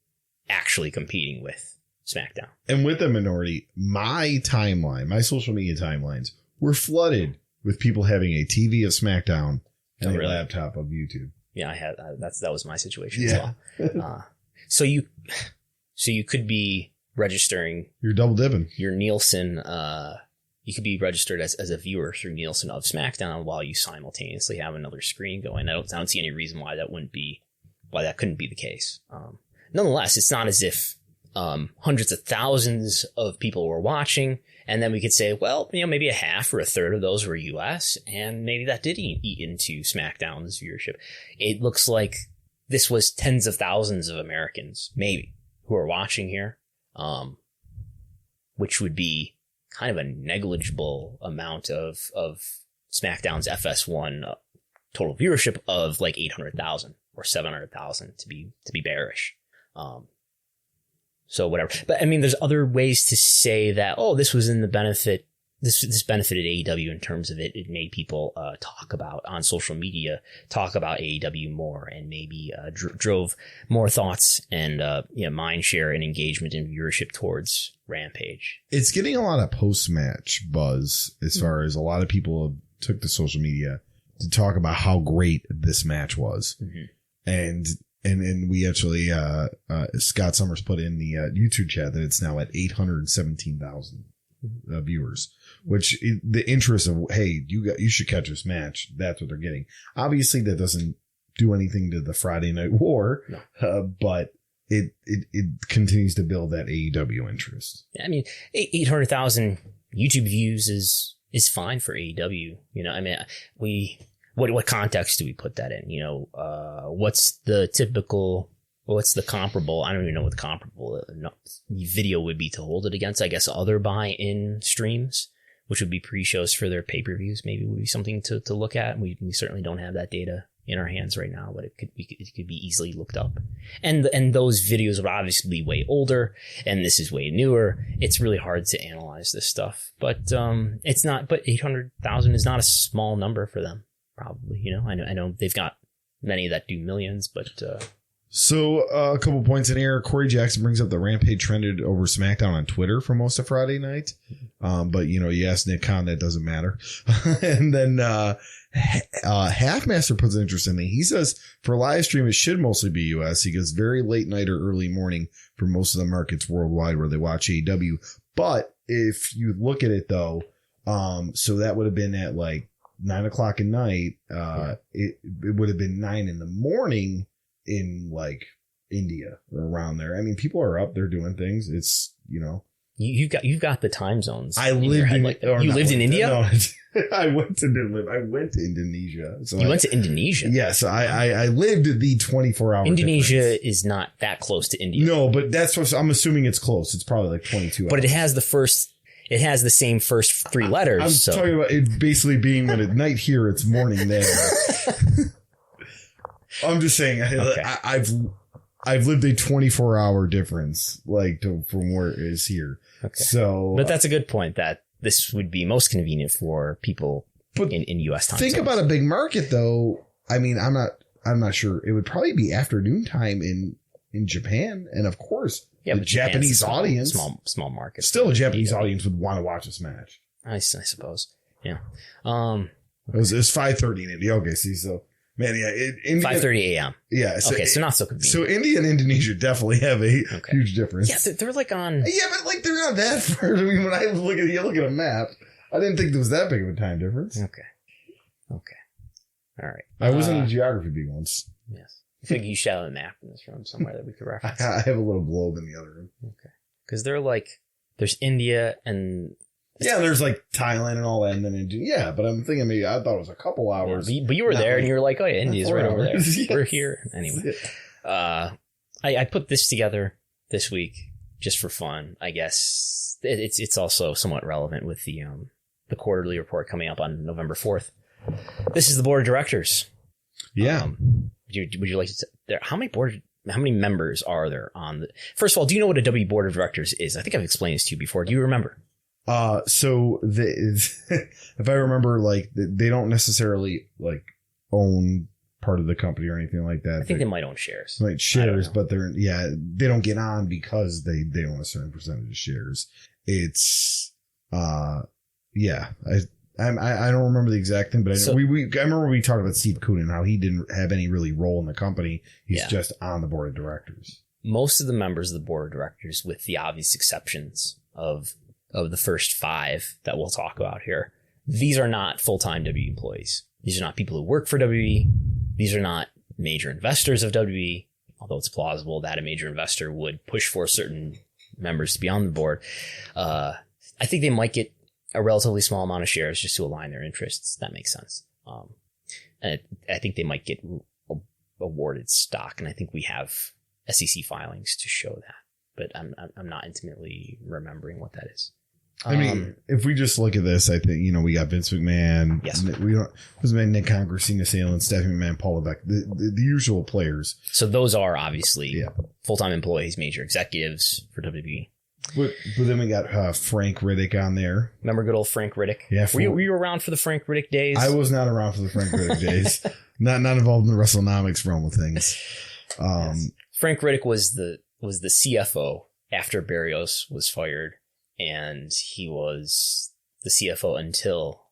actually competing with SmackDown. And with the minority, my social media timelines were flooded with people having a TV of SmackDown and a laptop of YouTube. Yeah, I had that was my situation as well. So you could be registering. You're double dipping. Your Nielsen. You could be registered as a viewer through Nielsen of SmackDown while you simultaneously have another screen going. I don't see any reason why that couldn't be the case. Nonetheless, it's not as if hundreds of thousands of people were watching, and then we could say, well, maybe a half or a third of those were US, and maybe that did eat into SmackDown's viewership. It looks like this was tens of thousands of Americans, maybe, who are watching here, which would be kind of a negligible amount of SmackDown's FS1 total viewership of like 800,000 or 700,000 to be bearish. So whatever. But I mean, there's other ways to say that, this was in the benefit. This benefited AEW in terms of it made people talk about on social media, talk about AEW more, and maybe drove more thoughts and mind share and engagement and viewership towards Rampage. It's getting a lot of post-match buzz as far as a lot of people took to social media to talk about how great this match was. Mm-hmm. And we actually, Scott Summers put in the YouTube chat that it's now at 817,000 viewers, which the interest of, hey, you should catch this match. That's what they're getting. Obviously, that doesn't do anything to the Friday Night War, but it continues to build that AEW interest. I mean, 800,000 YouTube views is fine for AEW. I mean, what context do we put that in? What's the comparable? I don't even know what the comparable video would be to hold it against. I guess other buy-in streams, which would be pre-shows for their pay-per-views, maybe would be something to look at. We certainly don't have that data in our hands right now, but it could be easily looked up. And those videos would obviously be way older, and this is way newer. It's really hard to analyze this stuff, but it's not. But 800,000 is not a small number for them. Probably, I know they've got many that do millions, but. So a couple points in here. Corey Jackson brings up the Rampage trended over SmackDown on Twitter for most of Friday night. But you ask Nick Khan, that doesn't matter. And then Halfmaster puts an interest in me. He says for live stream, it should mostly be US. He goes very late night or early morning for most of the markets worldwide where they watch AEW. But if you look at it though, so that would have been at like 9 o'clock at night. It would have been 9 in the morning in like India or around there. I mean, people are up there doing things. It's, You've got the time zones. I lived in you lived in India? No, I went to Indonesia. So you went to Indonesia? Yes, I lived the 24-hour. Indonesia difference. is not that close to India. No, but that's what I'm assuming it's close. It's probably like 22 hours. But it has the same first three letters. I'm talking about it basically being when at night here, it's morning there. I'm just saying, Okay. I've lived a 24-hour difference, from where it is here. Okay. So, but that's a good point that this would be most convenient for people in U.S. time. Think zones. about a big market, though. I mean, I'm not sure. It would probably be afternoon time in Japan, and of course, the Japanese audience, small market. Still, a Japanese audience would want to watch this match. I suppose. Yeah. It was 5:30 in India. Okay, see, so. Man, yeah. 5:30 a.m. Yeah. So, so not so convenient. So India and Indonesia definitely have a huge difference. Yeah, they're like on. Yeah, but they're not that far. I mean, when I look at a map, I didn't think there was that big of a time difference. Okay. All right. I was in a geography bee once. Yes. I think you should have a map in this room somewhere that we could reference. I have a little globe in the other room. Okay. Because there's India and. Yeah, there's Thailand and all that, and then India. But I'm thinking I thought it was a couple hours. Yeah, but you were there, and you were like, "Oh yeah, India's right over there. Yes. We're here." Anyway, I put this together this week just for fun. I guess it's also somewhat relevant with the quarterly report coming up on November 4th. This is the board of directors. Yeah. Would you like to? How many members are there on the? First of all, do you know what a W board of directors is? I think I've explained this to you before. Do you remember? So if I remember, they don't necessarily own part of the company or anything like that. I think they might own shares. Like shares, but they don't get on because they own a certain percentage of shares. It's, I don't remember the exact thing, but I remember we talked about Steve Coonan, how he didn't have any really role in the company. He's just on the board of directors. Most of the members of the board of directors, with the obvious exceptions of the first 5 that we'll talk about here, these are not full-time WWE employees. These are not people who work for WWE. These are not major investors of WWE, although it's plausible that a major investor would push for certain members to be on the board. I think they might get a relatively small amount of shares just to align their interests. That makes sense. And I think they might get awarded stock, and I think we have SEC filings to show that. But I'm not intimately remembering what that is. I mean, if we just look at this, I think, we got Vince McMahon. Yes. Nick Khan, Christina Salen, Stephanie McMahon, Paul Levesque, the usual players. So those are obviously full-time employees, major executives for WWE. But then we got Frank Riddick on there. Remember good old Frank Riddick? Yeah. Were you around for the Frank Riddick days? I was not around for the Frank Riddick days. Not involved in the Wrestlenomics realm of things. Yes. Frank Riddick was the CFO after Barrios was fired, and he was the CFO until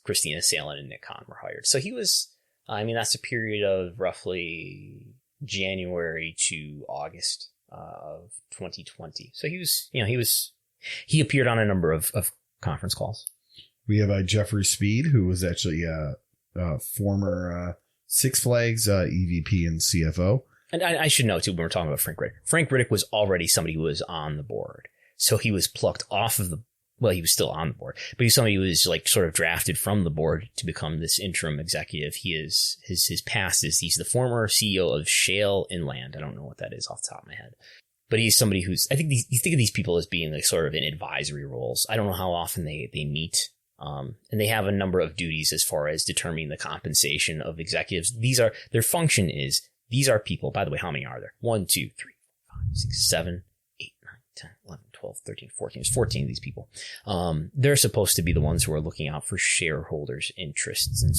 Christina Salen and Nick Khan were hired. So he was, that's a period of roughly January to August of 2020. So he appeared on a number of conference calls. We have Jeffrey Speed, who was actually former Six Flags EVP and CFO. And I should know, too, when we're talking about Frank Riddick. Frank Riddick was already somebody who was on the board. So he was plucked off of he was still on the board, but he's somebody who was sort of drafted from the board to become this interim executive. He is, his past is he's the former CEO of Shale Inland. I don't know what that is off the top of my head, but he's somebody who's, I think you think of these people as being sort of in advisory roles. I don't know how often they meet. And they have a number of duties as far as determining the compensation of executives. Their function is, these are people, by the way, how many are there? 1, 2, 3, 4, 5, 6, 7, 8, 9, 10, 11, 12, 13, 14. There's 14 of these people. They're supposed to be the ones who are looking out for shareholders' interests and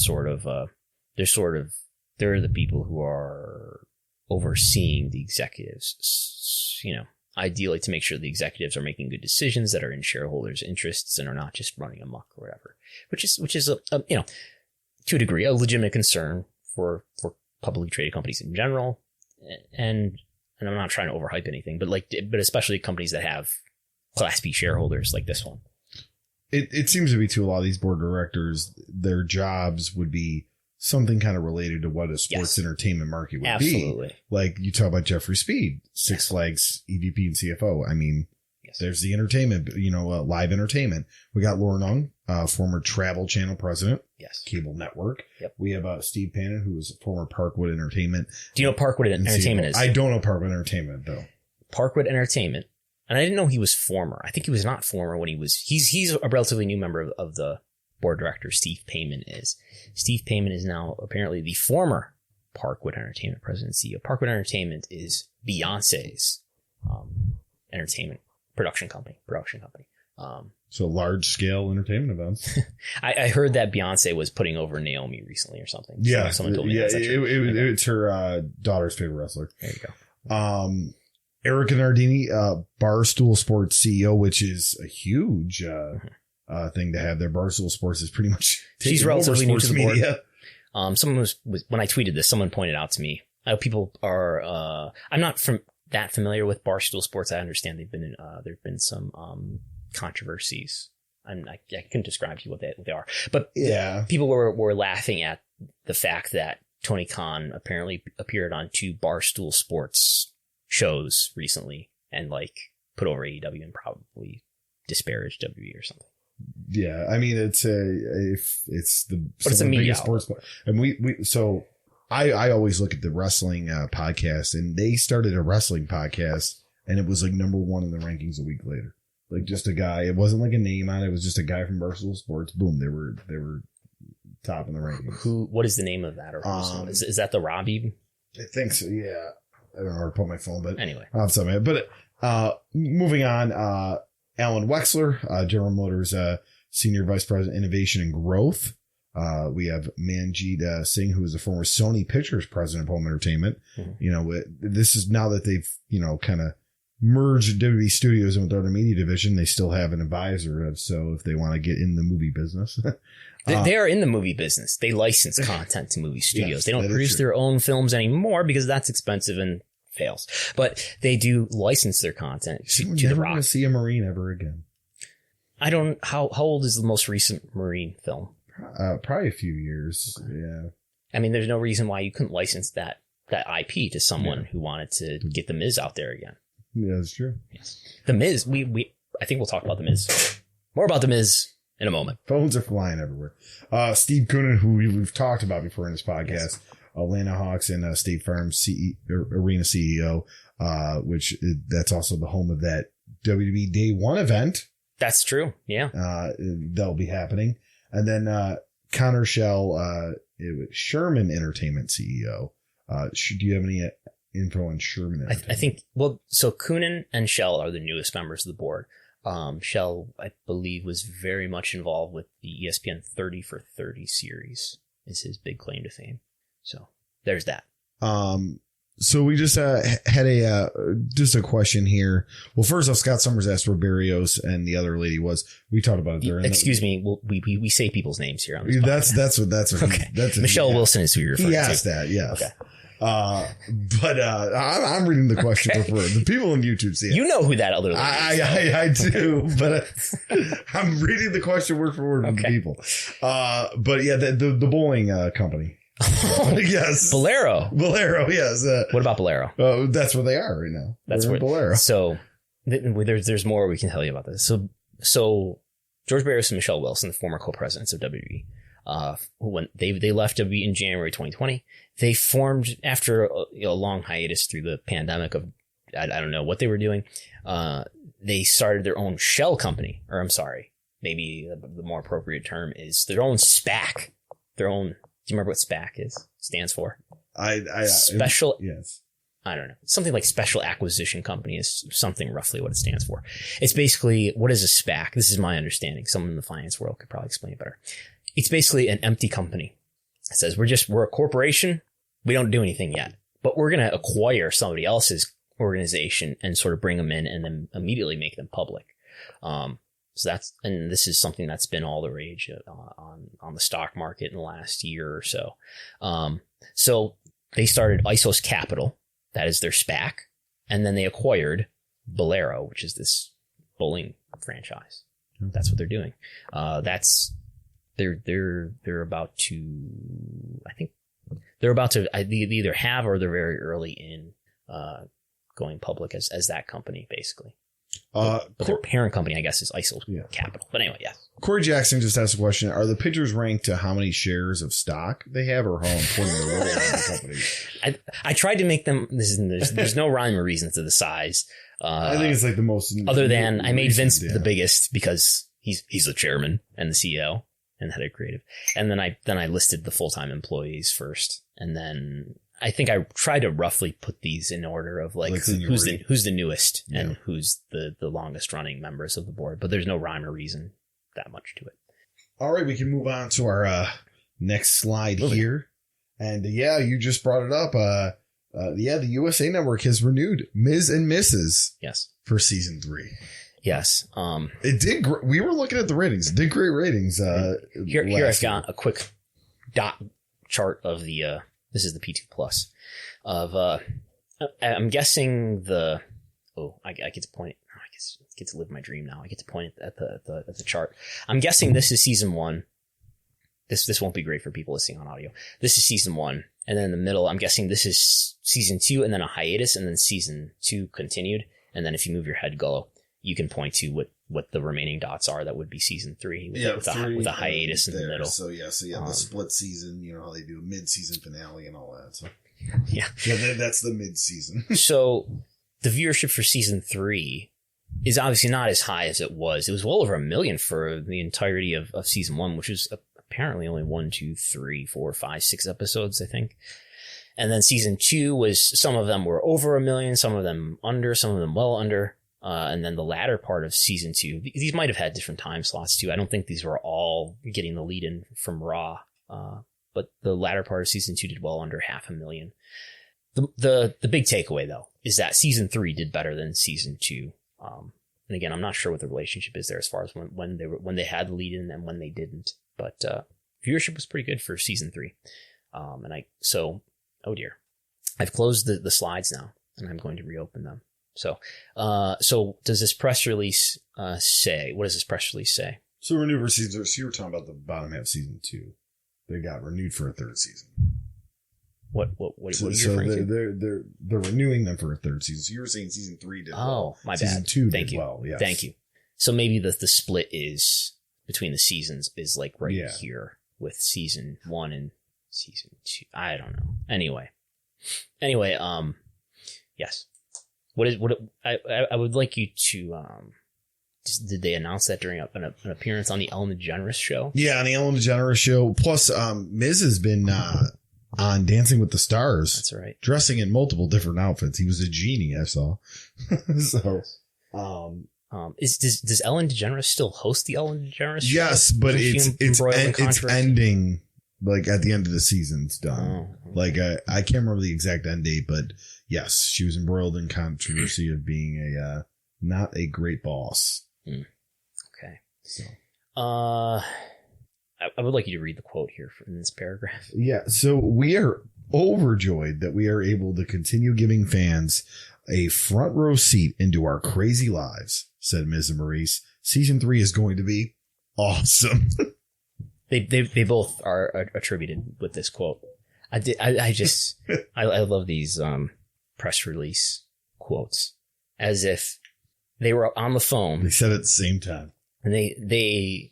they're the people who are overseeing the executives, ideally to make sure the executives are making good decisions that are in shareholders' interests and are not just running amok or whatever, which is to a degree, a legitimate concern for publicly traded companies in general, and I'm not trying to overhype anything, but especially companies that have Class B shareholders like this one. It seems to be to a lot of these board of directors, their jobs would be something kind of related to what a sports entertainment market would be. Absolutely. Like you talk about Jeffrey Speed, Six Flags EVP and CFO. Yes. There's the entertainment, live entertainment. We got Lauren Ung, former Travel Channel president. Yes. Cable network. Yep. We have Steve Pannon, who is former Parkwood Entertainment. Do you know Parkwood Entertainment is? I don't know Parkwood Entertainment though. Parkwood Entertainment. And I didn't know he was former. I think he was not former when he's a relatively new member of the board of directors. Steve Payman is. Steve Payman is now apparently the former Parkwood Entertainment president and CEO. Parkwood Entertainment is Beyonce's entertainment production company. So large scale entertainment events. I heard that Beyonce was putting over Naomi recently or something. Yeah. Someone told me Yeah. that's actually, It's her daughter's favorite wrestler. There you go. Erica Nardini, Barstool Sports CEO, which is a huge thing to have there. Barstool Sports is pretty much she's relatively new to the media. board. Someone was when I tweeted this, someone pointed out to me. People are. I'm not that familiar with Barstool Sports. I understand there've been some controversies. I couldn't describe to you what they are, but yeah, people were laughing at the fact that Tony Khan apparently appeared on 2 Barstool Sports shows recently and put over AEW and probably disparaged WWE or something. Yeah, I mean it's a media sports, and so I always look at the wrestling podcast, and they started a wrestling podcast, and it was number 1 in the rankings a week later. Just a guy. It wasn't a name on it. It was just a guy from Barstool Sports. Boom, they were top in the rankings. What is the name of that? Or is that the Robbie? I think so. Yeah. I don't know where to put my phone, but anyway, off the top of my head. But moving on, Alan Wexler, General Motors Senior Vice President, Innovation and Growth. We have Manjeet Singh, who is the former Sony Pictures President of Home Entertainment. Mm-hmm. This is now that they've kind of merged WWE Studios in with their other media division. They still have an advisor, so if they want to get in the movie business. They are in the movie business. They license content to movie studios. Yes, they don't produce their own films anymore because that's expensive and fails. But they do license their content to We're The never Rock. going to see a Marine ever again. I don't. How old is the most recent Marine film? Probably a few years. Okay. Yeah. I mean, there's no reason why you couldn't license that IP to someone who wanted to get the Miz out there again. Yeah, that's true. Yes, the Miz. I think we'll talk about the Miz. More about the Miz in a moment. Phones are flying everywhere. Steve Koonin, who we've talked about before in this podcast, yes. Atlanta Hawks and State Farm Arena CEO, which that's also the home of that WWE Day 1 event. That's true. Yeah. That'll be happening. And then Connor Shell, Sherman Entertainment CEO. Do you have any info on Sherman Entertainment? I think, so Koonin and Shell are the newest members of the board. Shell, I believe, was very much involved with the ESPN 30 for 30 series is his big claim to fame. So there's that. So we just had a question here. Well, first off, Scott Summers asked where Barrios and the other lady was. We talked about it during. Excuse me. We say people's names here. On this that's what. Okay. That's Michelle Wilson is who you're referring to. He asked that. Yes. Okay. But I'm reading the question before the people on YouTube see it. You know who that other lady is. I do, but I'm reading the question word for word from the people. But yeah, the bowling company. Yes. Bolero, yes. What about Bolero? That's where they are right now. That's where Bolero. So there's more we can tell you about this. So George Barrios and Michelle Wilson, the former co-presidents of WWE, when they left WWE in January 2020, they formed after a long hiatus through the pandemic of I don't know what they were doing. They started their own shell company, or I'm sorry, maybe the more appropriate term is their own SPAC. Their own. Do you remember what SPAC stands for? Special. Yes. I don't know. Something like Special Acquisition Company is something roughly what it stands for. It's basically, what is a SPAC? This is my understanding. Someone in the finance world could probably explain it better. It's basically an empty company. It says we're a corporation. We don't do anything yet, but we're going to acquire somebody else's organization and sort of bring them in and then immediately make them public. So this is something that's been all the rage on the stock market in the last year or so. So they started Isos Capital, that is their SPAC, and then they acquired Bolero, which is this bowling franchise. That's what they're doing. They're about to, I think they're about to they either have or they're very early in going public as that company, basically. But their parent company, I guess, is ISO Capital. But anyway, yeah. Corey Jackson just asked a question. Are the pitchers ranked to how many shares of stock they have or how important they role in the company? I tried to make them, there's no rhyme or reason to the size. I think it's like the most. Other than I made Vince the biggest because he's the chairman and the CEO and the head of creative. And then I listed the full-time employees first. And then I think I tried to roughly put these in order of who's the newest and who's the longest running members of the board. But there's no rhyme or reason that much to it. All right, we can move on to our next slide here. And you just brought it up. The USA Network has renewed Miz and Mrs. Yes. For season 3. Yes. It did. We were looking at the ratings. It did great ratings. Here I've got a quick dot chart of the. This is the P2 Plus of. I'm guessing the. Oh, I get to point. I get to live my dream now. I get to point at the chart. I'm guessing this is season 1. This won't be great for people listening on audio. This is season 1, and then in the middle, I'm guessing this is season 2, and then a hiatus, and then season 2 continued. And then if you move your head, Gullo, you can point to what the remaining dots are. That would be season 3 with a hiatus in the middle. So the split season. You know how they do a mid-season finale and all that. So yeah, that's the mid-season. So the viewership for season 3 is obviously not as high as it was. It was well over 1 million for the entirety of season 1, which was apparently only 1, 2, 3, 4, 5, 6 episodes, I think. And then season 2 was, some of them were over 1 million, some of them under, some of them well under. And then the latter part of season 2, these might have had different time slots too. I don't think these were all getting the lead in from Raw. But the latter part of season 2 did well under 500,000. The big takeaway though is that season 3 did better than season 2. And again, I'm not sure what the relationship is there as far as when they had the lead in and when they didn't. But viewership was pretty good for season 3. Oh dear, I've closed the slides now, and I'm going to reopen them. So does this press release say? What does this press release say? So renewed for season. So you were talking about the bottom half of season 2. They got renewed for a 3rd season. What are you referring to? They're renewing them for a 3rd season. So you were saying season 3 did well. My season bad. 2 Thank did you. well. Yes. Thank you. So maybe the split is between the seasons is like here with season 1 and season 2. I don't know. Anyway, yes. I would like you to, did they announce that during an appearance on the Ellen DeGeneres show? Yeah, on the Ellen DeGeneres show. Plus, Miz has been, on Dancing with the Stars. That's right. Dressing in multiple different outfits. He was a genie, I saw. So, does Ellen DeGeneres still host the Ellen DeGeneres show? Yes, but it's ending. Like at the end of the season, it's done. Oh, okay. Like I can't remember the exact end date, but yes, she was embroiled in controversy of being a not a great boss. Okay. So, I would like you to read the quote here in this paragraph. Yeah. So we are overjoyed that we are able to continue giving fans a front row seat into our crazy lives, said Miz and Maurice. Season 3 is going to be awesome. They both are attributed with this quote. I love these press release quotes as if they were on the phone. They said it at the same time, and they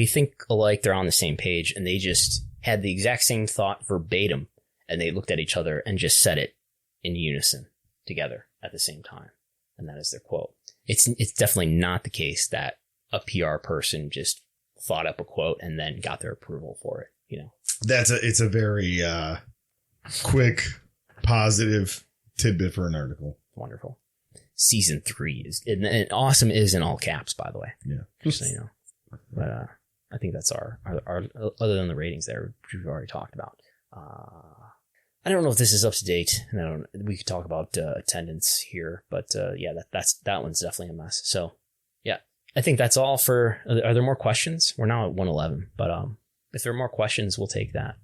think alike. They're on the same page, and they just had the exact same thought verbatim, and they looked at each other and just said it in unison together at the same time, and that is their quote. It's definitely not the case that a PR person just thought up a quote and then got their approval for it. You know, it's a very quick, positive tidbit for an article. Wonderful. Season 3 is, and awesome is in all caps, by the way. Yeah. Just so you know. But I think that's our other than the ratings there, which we've already talked about. I don't know if this is up to date, and we could talk about attendance here, but that one's definitely a mess. So yeah, I think that's all for. Are there more questions? We're now at 111, but if there are more questions, we'll take that.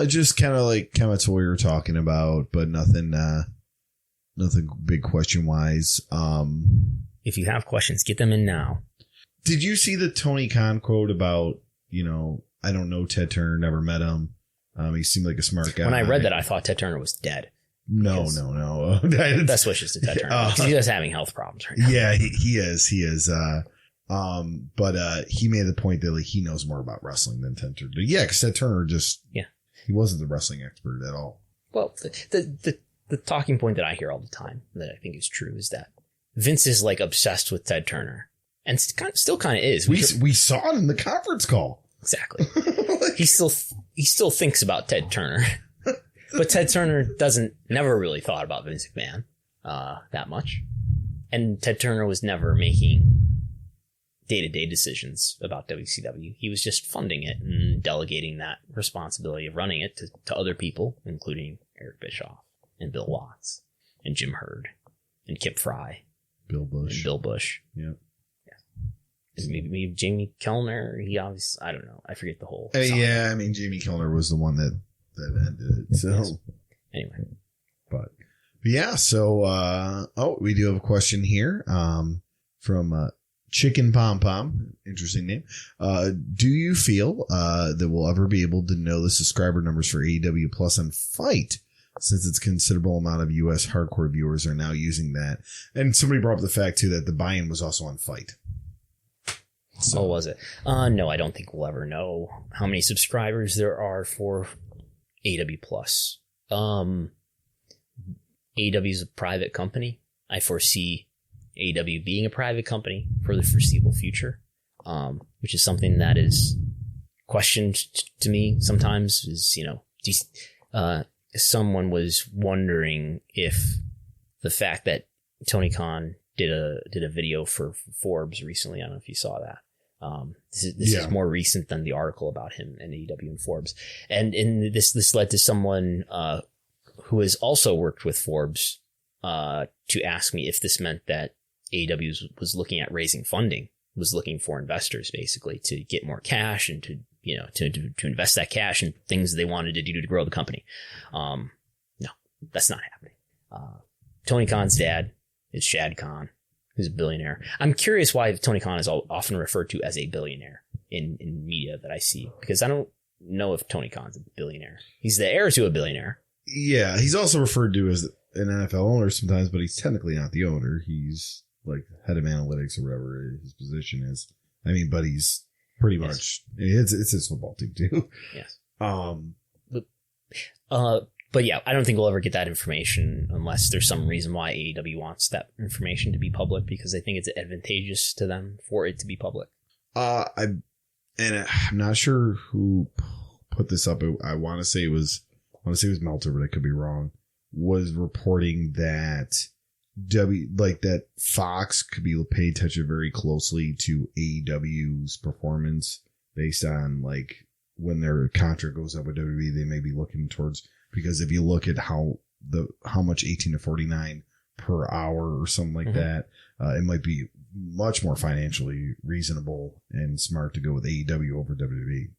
Just kind of what we were talking about, but nothing big question wise. If you have questions, get them in now. Did you see the Tony Khan quote about, I don't know Ted Turner, never met him. He seemed like a smart guy. When I read that, I thought Ted Turner was dead. No. Best wishes to Ted Turner because he was having health problems right now. Yeah, he is. But he made the point that like he knows more about wrestling than Ted Turner. Yeah, because Ted Turner he wasn't the wrestling expert at all. Well, the talking point that I hear all the time that I think is true is that Vince is like obsessed with Ted Turner, and still kind of is. We saw it in the conference call. Exactly. He still thinks about Ted Turner, but Ted Turner never really thought about Vince McMahon that much, and Ted Turner was never making day-to-day decisions about WCW. He was just funding it and delegating that responsibility of running it to other people, including Eric Bischoff and Bill Watts and Jim Herd and Kip Fry, Bill Bush. Yep. Yeah. Maybe Jamie Kellner. He obviously, I don't know. I forget the whole. Yeah, I mean, Jamie Kellner was the one that ended it. So yes. Anyway, but yeah. So we do have a question here from Chicken Pom Pom. Interesting name. Do you feel that we'll ever be able to know the subscriber numbers for AEW Plus on Fight, since it's considerable amount of US hardcore viewers are now using that? And somebody brought up the fact too that the buy-in was also on Fight. So was it? No, I don't think we'll ever know how many subscribers there are for AEW Plus. AEW is a private company. I foresee AEW being a private company for the foreseeable future, which is something that is questioned to me sometimes. Is someone was wondering if the fact that Tony Khan did a video for Forbes recently. I don't know if you saw that. This is more recent than the article about him and AEW and Forbes, and this led to someone who has also worked with Forbes to ask me if this meant that AEW was looking at raising funding, was looking for investors basically to get more cash and to invest that cash in things they wanted to do to grow the company. No, that's not happening. Tony Khan's dad is Shad Khan, who's a billionaire. I'm curious why Tony Khan is often referred to as a billionaire in media that I see, because I don't know if Tony Khan's a billionaire. He's the heir to a billionaire. Yeah, he's also referred to as an NFL owner sometimes, but he's technically not the owner. He's like head of analytics or whatever his position is. I mean, but he's pretty much, it's his football team too. Yes. But yeah, I don't think we'll ever get that information unless there's some reason why AEW wants that information to be public, because I think it's advantageous to them for it to be public. I'm not sure who put this up. I want to say it was Meltzer, but I could be wrong. Was reporting that that Fox could be paying attention very closely to AEW's performance based on like when their contract goes up with WWE, they may be looking towards, because if you look at how much 18 to 49 per hour or something like that, it might be much more financially reasonable and smart to go with AEW over WWE.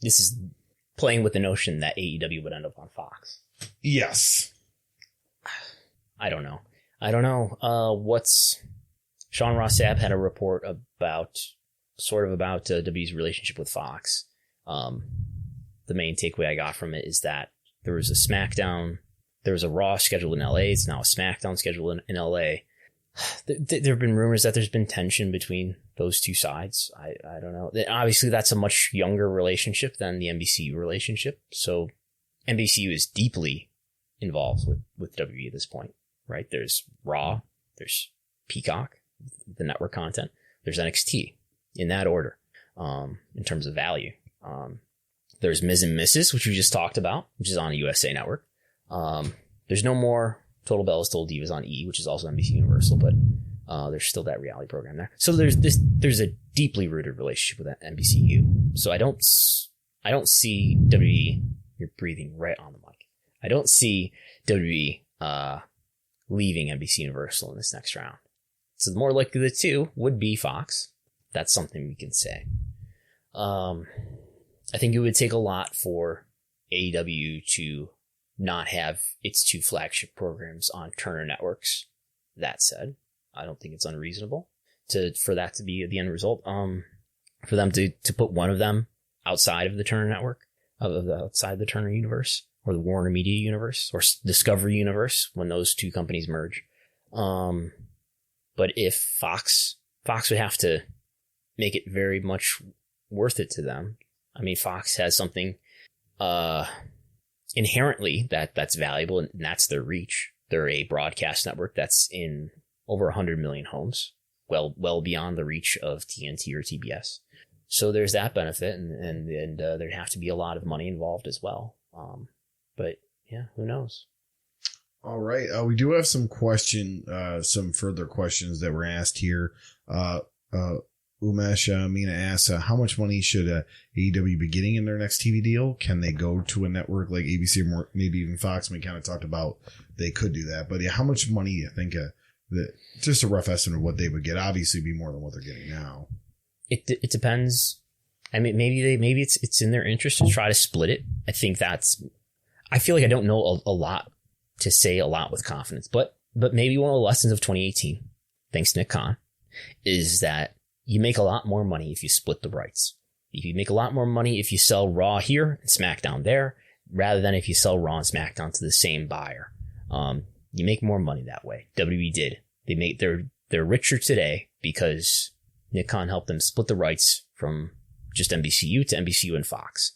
This is playing with the notion that AEW would end up on Fox. Yes. I don't know. Sean Ross Sapp had a report about WWE's relationship with Fox. The main takeaway I got from it is that there was a Smackdown, there was a Raw scheduled in LA. It's now a Smackdown scheduled in LA. There have been rumors that there's been tension between those two sides. I don't know. Obviously, that's a much younger relationship than the NBCU relationship. So NBCU is deeply involved with WWE at this point, right? There's Raw, there's Peacock, the network content, there's NXT in that order, in terms of value. There's Miz and Mrs, which we just talked about, which is on the USA Network. There's no more Total Bellas Total Divas on E, which is also NBC Universal, but there's still that reality program there. So there's a deeply rooted relationship with that NBCU. So I don't see WWE. You're breathing right on the mic. I don't see WWE leaving NBC Universal in this next round. So the more likely the two would be Fox. That's something we can say. I think it would take a lot for AEW to not have its two flagship programs on Turner Networks. That said, I don't think it's unreasonable for that to be the end result. For them to put one of them outside of the Turner Network, outside the Turner universe. or the Warner Media universe or Discovery universe when those two companies merge. But if Fox would have to make it very much worth it to them. I mean, Fox has something inherently that's valuable, and that's their reach. They're a broadcast network that's in over 100 million homes, well beyond the reach of TNT or TBS. So there's that benefit, and there'd have to be a lot of money involved as well. But yeah, who knows? All right. We do have some further questions that were asked here. Umesh Mina asks, how much money should AEW be getting in their next TV deal? Can they go to a network like ABC or maybe even Fox? We kind of talked about they could do that. But yeah, how much money do you think just a rough estimate of what they would get? Obviously be more than what they're getting now. It depends. I mean, maybe it's in their interest to try to split it. I feel like I don't know a lot to say a lot with confidence, but maybe one of the lessons of 2018, thanks to Nick Khan, is that you make a lot more money if you split the rights. You make a lot more money if you sell Raw here and SmackDown there, rather than if you sell Raw and SmackDown to the same buyer. You make more money that way. WWE did. They're richer today because Nick Khan helped them split the rights from just NBCU to NBCU and Fox.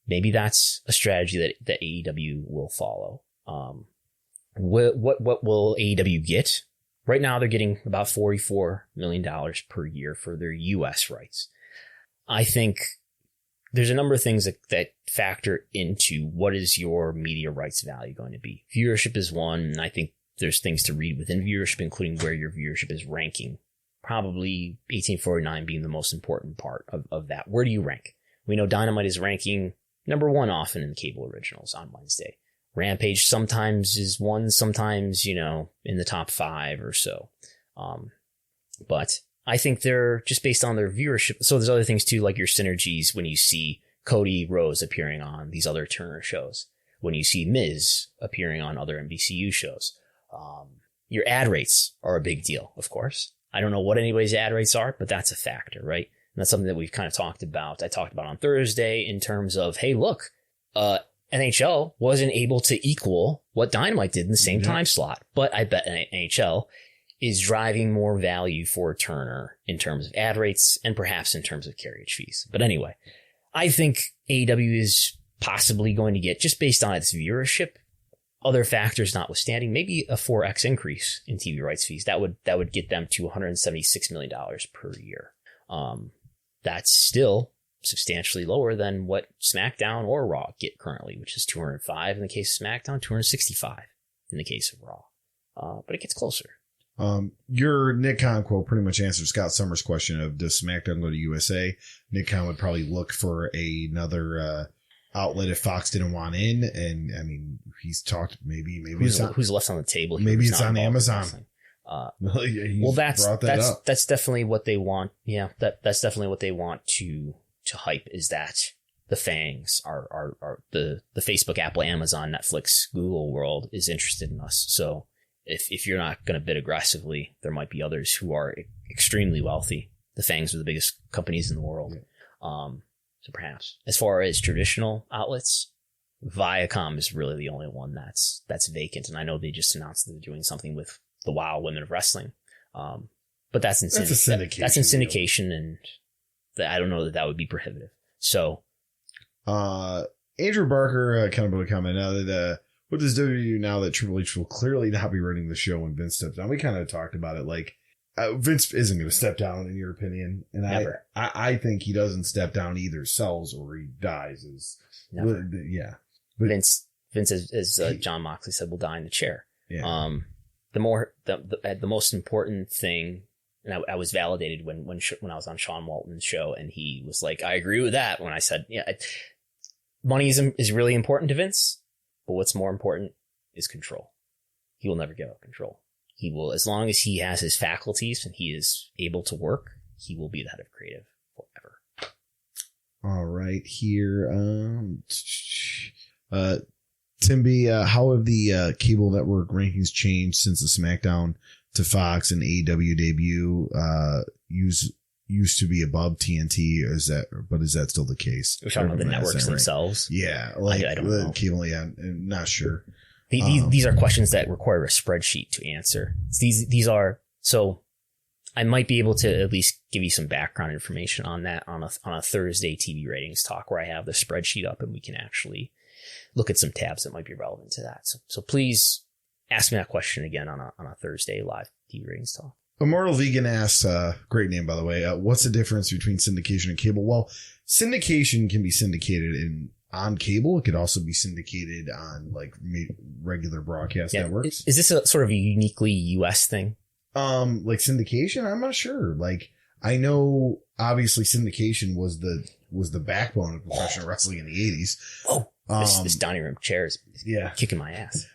Maybe that's a strategy that AEW will follow. What will AEW get? Right now, they're getting about $44 million per year for their U.S. rights. I think there's a number of things that factor into what is your media rights value going to be. Viewership is one, and I think there's things to read within viewership, including where your viewership is ranking. Probably 1849 being the most important part of that. Where do you rank? We know Dynamite is ranking number one often in the cable originals on Wednesday. Rampage sometimes is one, sometimes, in the top 5 or so. But I think they're just based on their viewership. So there's other things too, like your synergies when you see Cody Rhodes appearing on these other Turner shows, when you see Miz appearing on other NBCU shows. Your ad rates are a big deal, of course. I don't know what anybody's ad rates are, but that's a factor, right? And that's something that we've kind of talked about. I talked about on Thursday in terms of, hey, look, NHL wasn't able to equal what Dynamite did in the same time slot, but I bet NHL is driving more value for Turner in terms of ad rates and perhaps in terms of carriage fees. But anyway, I think AEW is possibly going to get, just based on its viewership, other factors notwithstanding, maybe a 4x increase in TV rights fees. That would get them to $176 million per year. That's still substantially lower than what SmackDown or Raw get currently, which is 205 in the case of SmackDown, 265 in the case of Raw. But it gets closer. Your Nick Khan quote pretty much answers Scott Summers' question of, does SmackDown go to USA? Nick Khan would probably look for another outlet if Fox didn't want in. And I mean, he's talked maybe who's left on the table. Maybe it's on Amazon. Well, that's definitely what they want. Yeah, that's definitely what they want to hype, is that the fangs are the Facebook, Apple, Amazon, Netflix, Google world is interested in us. So if you're not going to bid aggressively, there might be others who are extremely wealthy. The fangs are the biggest companies in the world. So perhaps as far as traditional outlets, Viacom is really the only one that's vacant. And I know they just announced that they're doing something with the WoW Women of Wrestling. But that's in syndication. That's in syndication, and I don't know that would be prohibitive. So, Andrew Barker kind of put a comment now that what does WWE now that Triple H will clearly not be running the show when Vince steps down? We kind of talked about it. Like, Vince isn't going to step down, in your opinion, and I think he doesn't step down, either sells or he dies. Yeah, but Vince, as John Moxley said, will die in the chair. Yeah. The most important thing, and I was validated when I was on Sean Walton's show, and he was like, I agree with that. When I said, money is really important to Vince, but what's more important is control. He will never give up control. He will, as long as he has his faculties and he is able to work, he will be the head of creative forever. All right, here, Tim B, how have the cable network rankings changed since the SmackDown to Fox and AEW debut? used to be above TNT. Is that still the case? We're talking about the networks themselves. Yeah. Like I don't know. Cable, yeah, I'm not sure. These are questions that require a spreadsheet to answer. These are, so I might be able to at least give you some background information on that on a Thursday TV ratings talk where I have the spreadsheet up and we can actually look at some tabs that might be relevant to that. So please ask me that question again on a Thursday live TV ratings talk. Immortal Vegan asks, great name, by the way, what's the difference between syndication and cable? Well, syndication can be syndicated on cable. It could also be syndicated on like regular broadcast networks. Is this a sort of a uniquely US thing? Like syndication? I'm not sure. Like, I know obviously syndication was the backbone of professional wrestling in the 80s. Oh, this dining room chair is kicking my ass.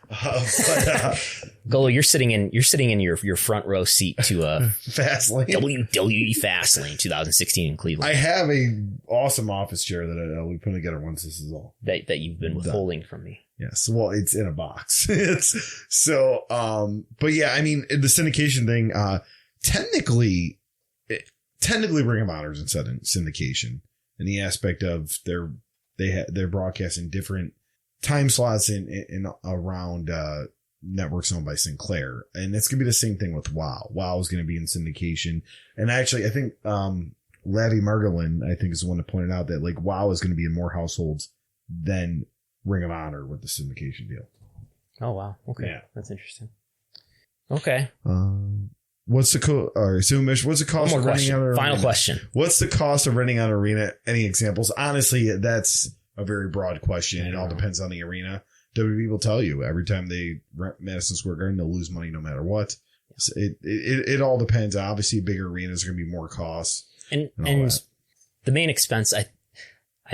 Golo, you're sitting in your front row seat to Fastlane. WWE Fastlane 2016 in Cleveland. I have a awesome office chair that I'll be putting together once this is all that you've been withholding from me. Yes, well, it's in a box. But yeah, I mean the syndication thing. Technically, Ring of Honor is in syndication in the aspect of they're broadcasting different time slots in around networks owned by Sinclair, and it's gonna be the same thing with WoW. WoW is gonna be in syndication, and actually, I think Laddie Margolin, I think, is the one that pointed out that like WoW is gonna be in more households than Ring of Honor with the syndication deal. Oh wow! Okay, yeah. That's interesting. Okay. What's the what's the cost of renting out an arena? Final question. What's the cost of renting out an arena? Any examples? Honestly, that's a very broad question. It all depends on the arena. WWE will tell you every time they rent Madison Square Garden, they'll lose money no matter what. So it all depends. Obviously, bigger arenas are going to be more costs. And the main expense, I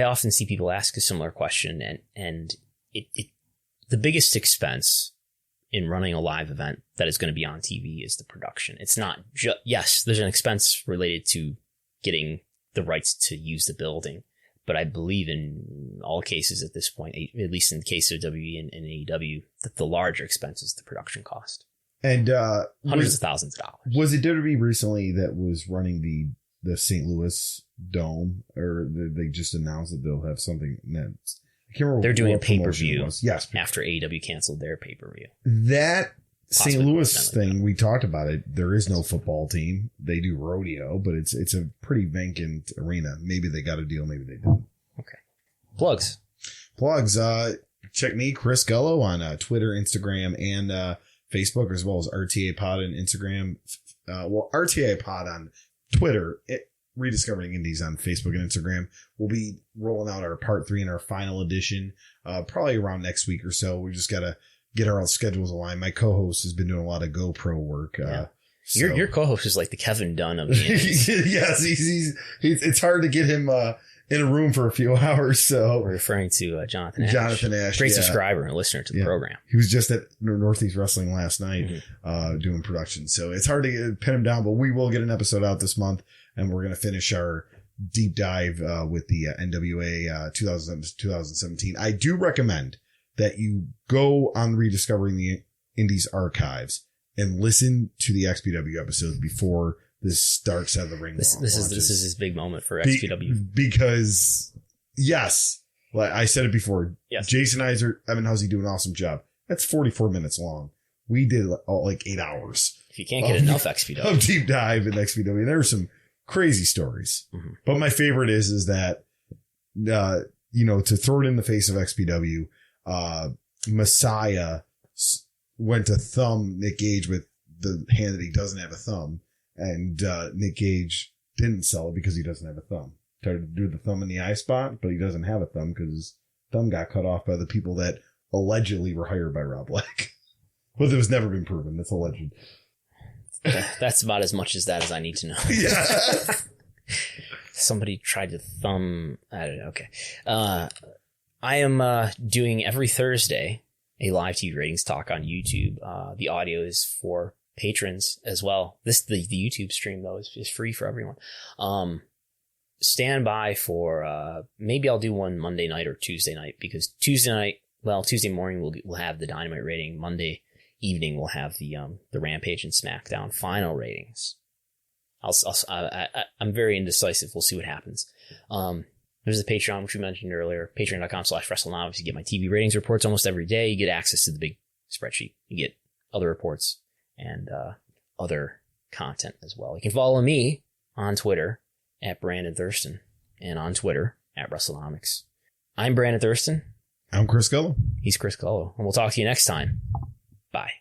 often see people ask a similar question, and the biggest expense in running a live event that is going to be on TV is the production. It's not just, yes, there's an expense related to getting the rights to use the building, but I believe in all cases at this point, at least in the case of WWE and AEW, that the larger expense is the production cost. And hundreds of thousands of dollars. Was it WWE recently that was running the St. Louis Dome, or they just announced that they'll have something next? I can't remember. They're doing a pay-per-view. Yes, after AEW canceled their pay-per-view. That St. Louis thing, we talked about it. There is no football team. They do rodeo, but it's a pretty vacant arena. Maybe they got a deal. Maybe they didn't. Okay. Plugs. Check me, Chris Gullo, on Twitter, Instagram, and Facebook, as well as RTA Pod on Instagram. RTA Pod on Twitter. Rediscovering Indies on Facebook and Instagram. We'll be rolling out our part 3 and our final edition probably around next week or so. We just got to get our schedules aligned. My co-host has been doing a lot of GoPro work. Yeah. Your co-host is like the Kevin Dunn of the Indies. Yes, he's it's hard to get him in a room for a few hours. So we're referring to Jonathan Ash. Jonathan Ash, great subscriber and listener to the program. He was just at Northeast Wrestling last night doing production. So it's hard to pin him down, but we will get an episode out this month. And we're going to finish our deep dive with the NWA 2017. I do recommend that you go on Rediscovering the Indies archives and listen to the XPW episodes before this starts at the ring. This is his big moment for XPW. Because, yes, like I said it before, yes. Jason Iser, Evan Husey do an awesome job. That's 44 minutes long. We did like 8 hours. If you can't get enough XPW. Of deep dive in XPW. There were some crazy stories. Mm-hmm. But my favorite is that, to throw it in the face of XPW, Messiah went to thumb Nick Gage with the hand that he doesn't have a thumb. And Nick Gage didn't sell it because he doesn't have a thumb. Tried to do the thumb in the eye spot, but he doesn't have a thumb because his thumb got cut off by the people that allegedly were hired by Rob Black. But it was never been proven. That's alleged. That's about as much as I need to know. Yeah. Somebody tried to thumb. I don't know. Okay. I am doing every Thursday a live TV ratings talk on YouTube. The audio is for patrons as well. The YouTube stream though is free for everyone. Stand by for maybe I'll do one Monday night or Tuesday night, because Tuesday morning we'll have the Dynamite rating. Monday evening we'll have the Rampage and Smackdown final ratings. I'm very indecisive. We'll see what happens. There's the Patreon, which we mentioned earlier, patreon.com/Wrestlenomics. You get my TV ratings reports almost every day. You get access to the big spreadsheet. You get other reports and other content as well. You can follow me on Twitter at Brandon Thurston and on Twitter at Wrestlenomics. I'm Brandon Thurston. I'm Chris Gullo. He's Chris Gullo. And we'll talk to you next time. Bye.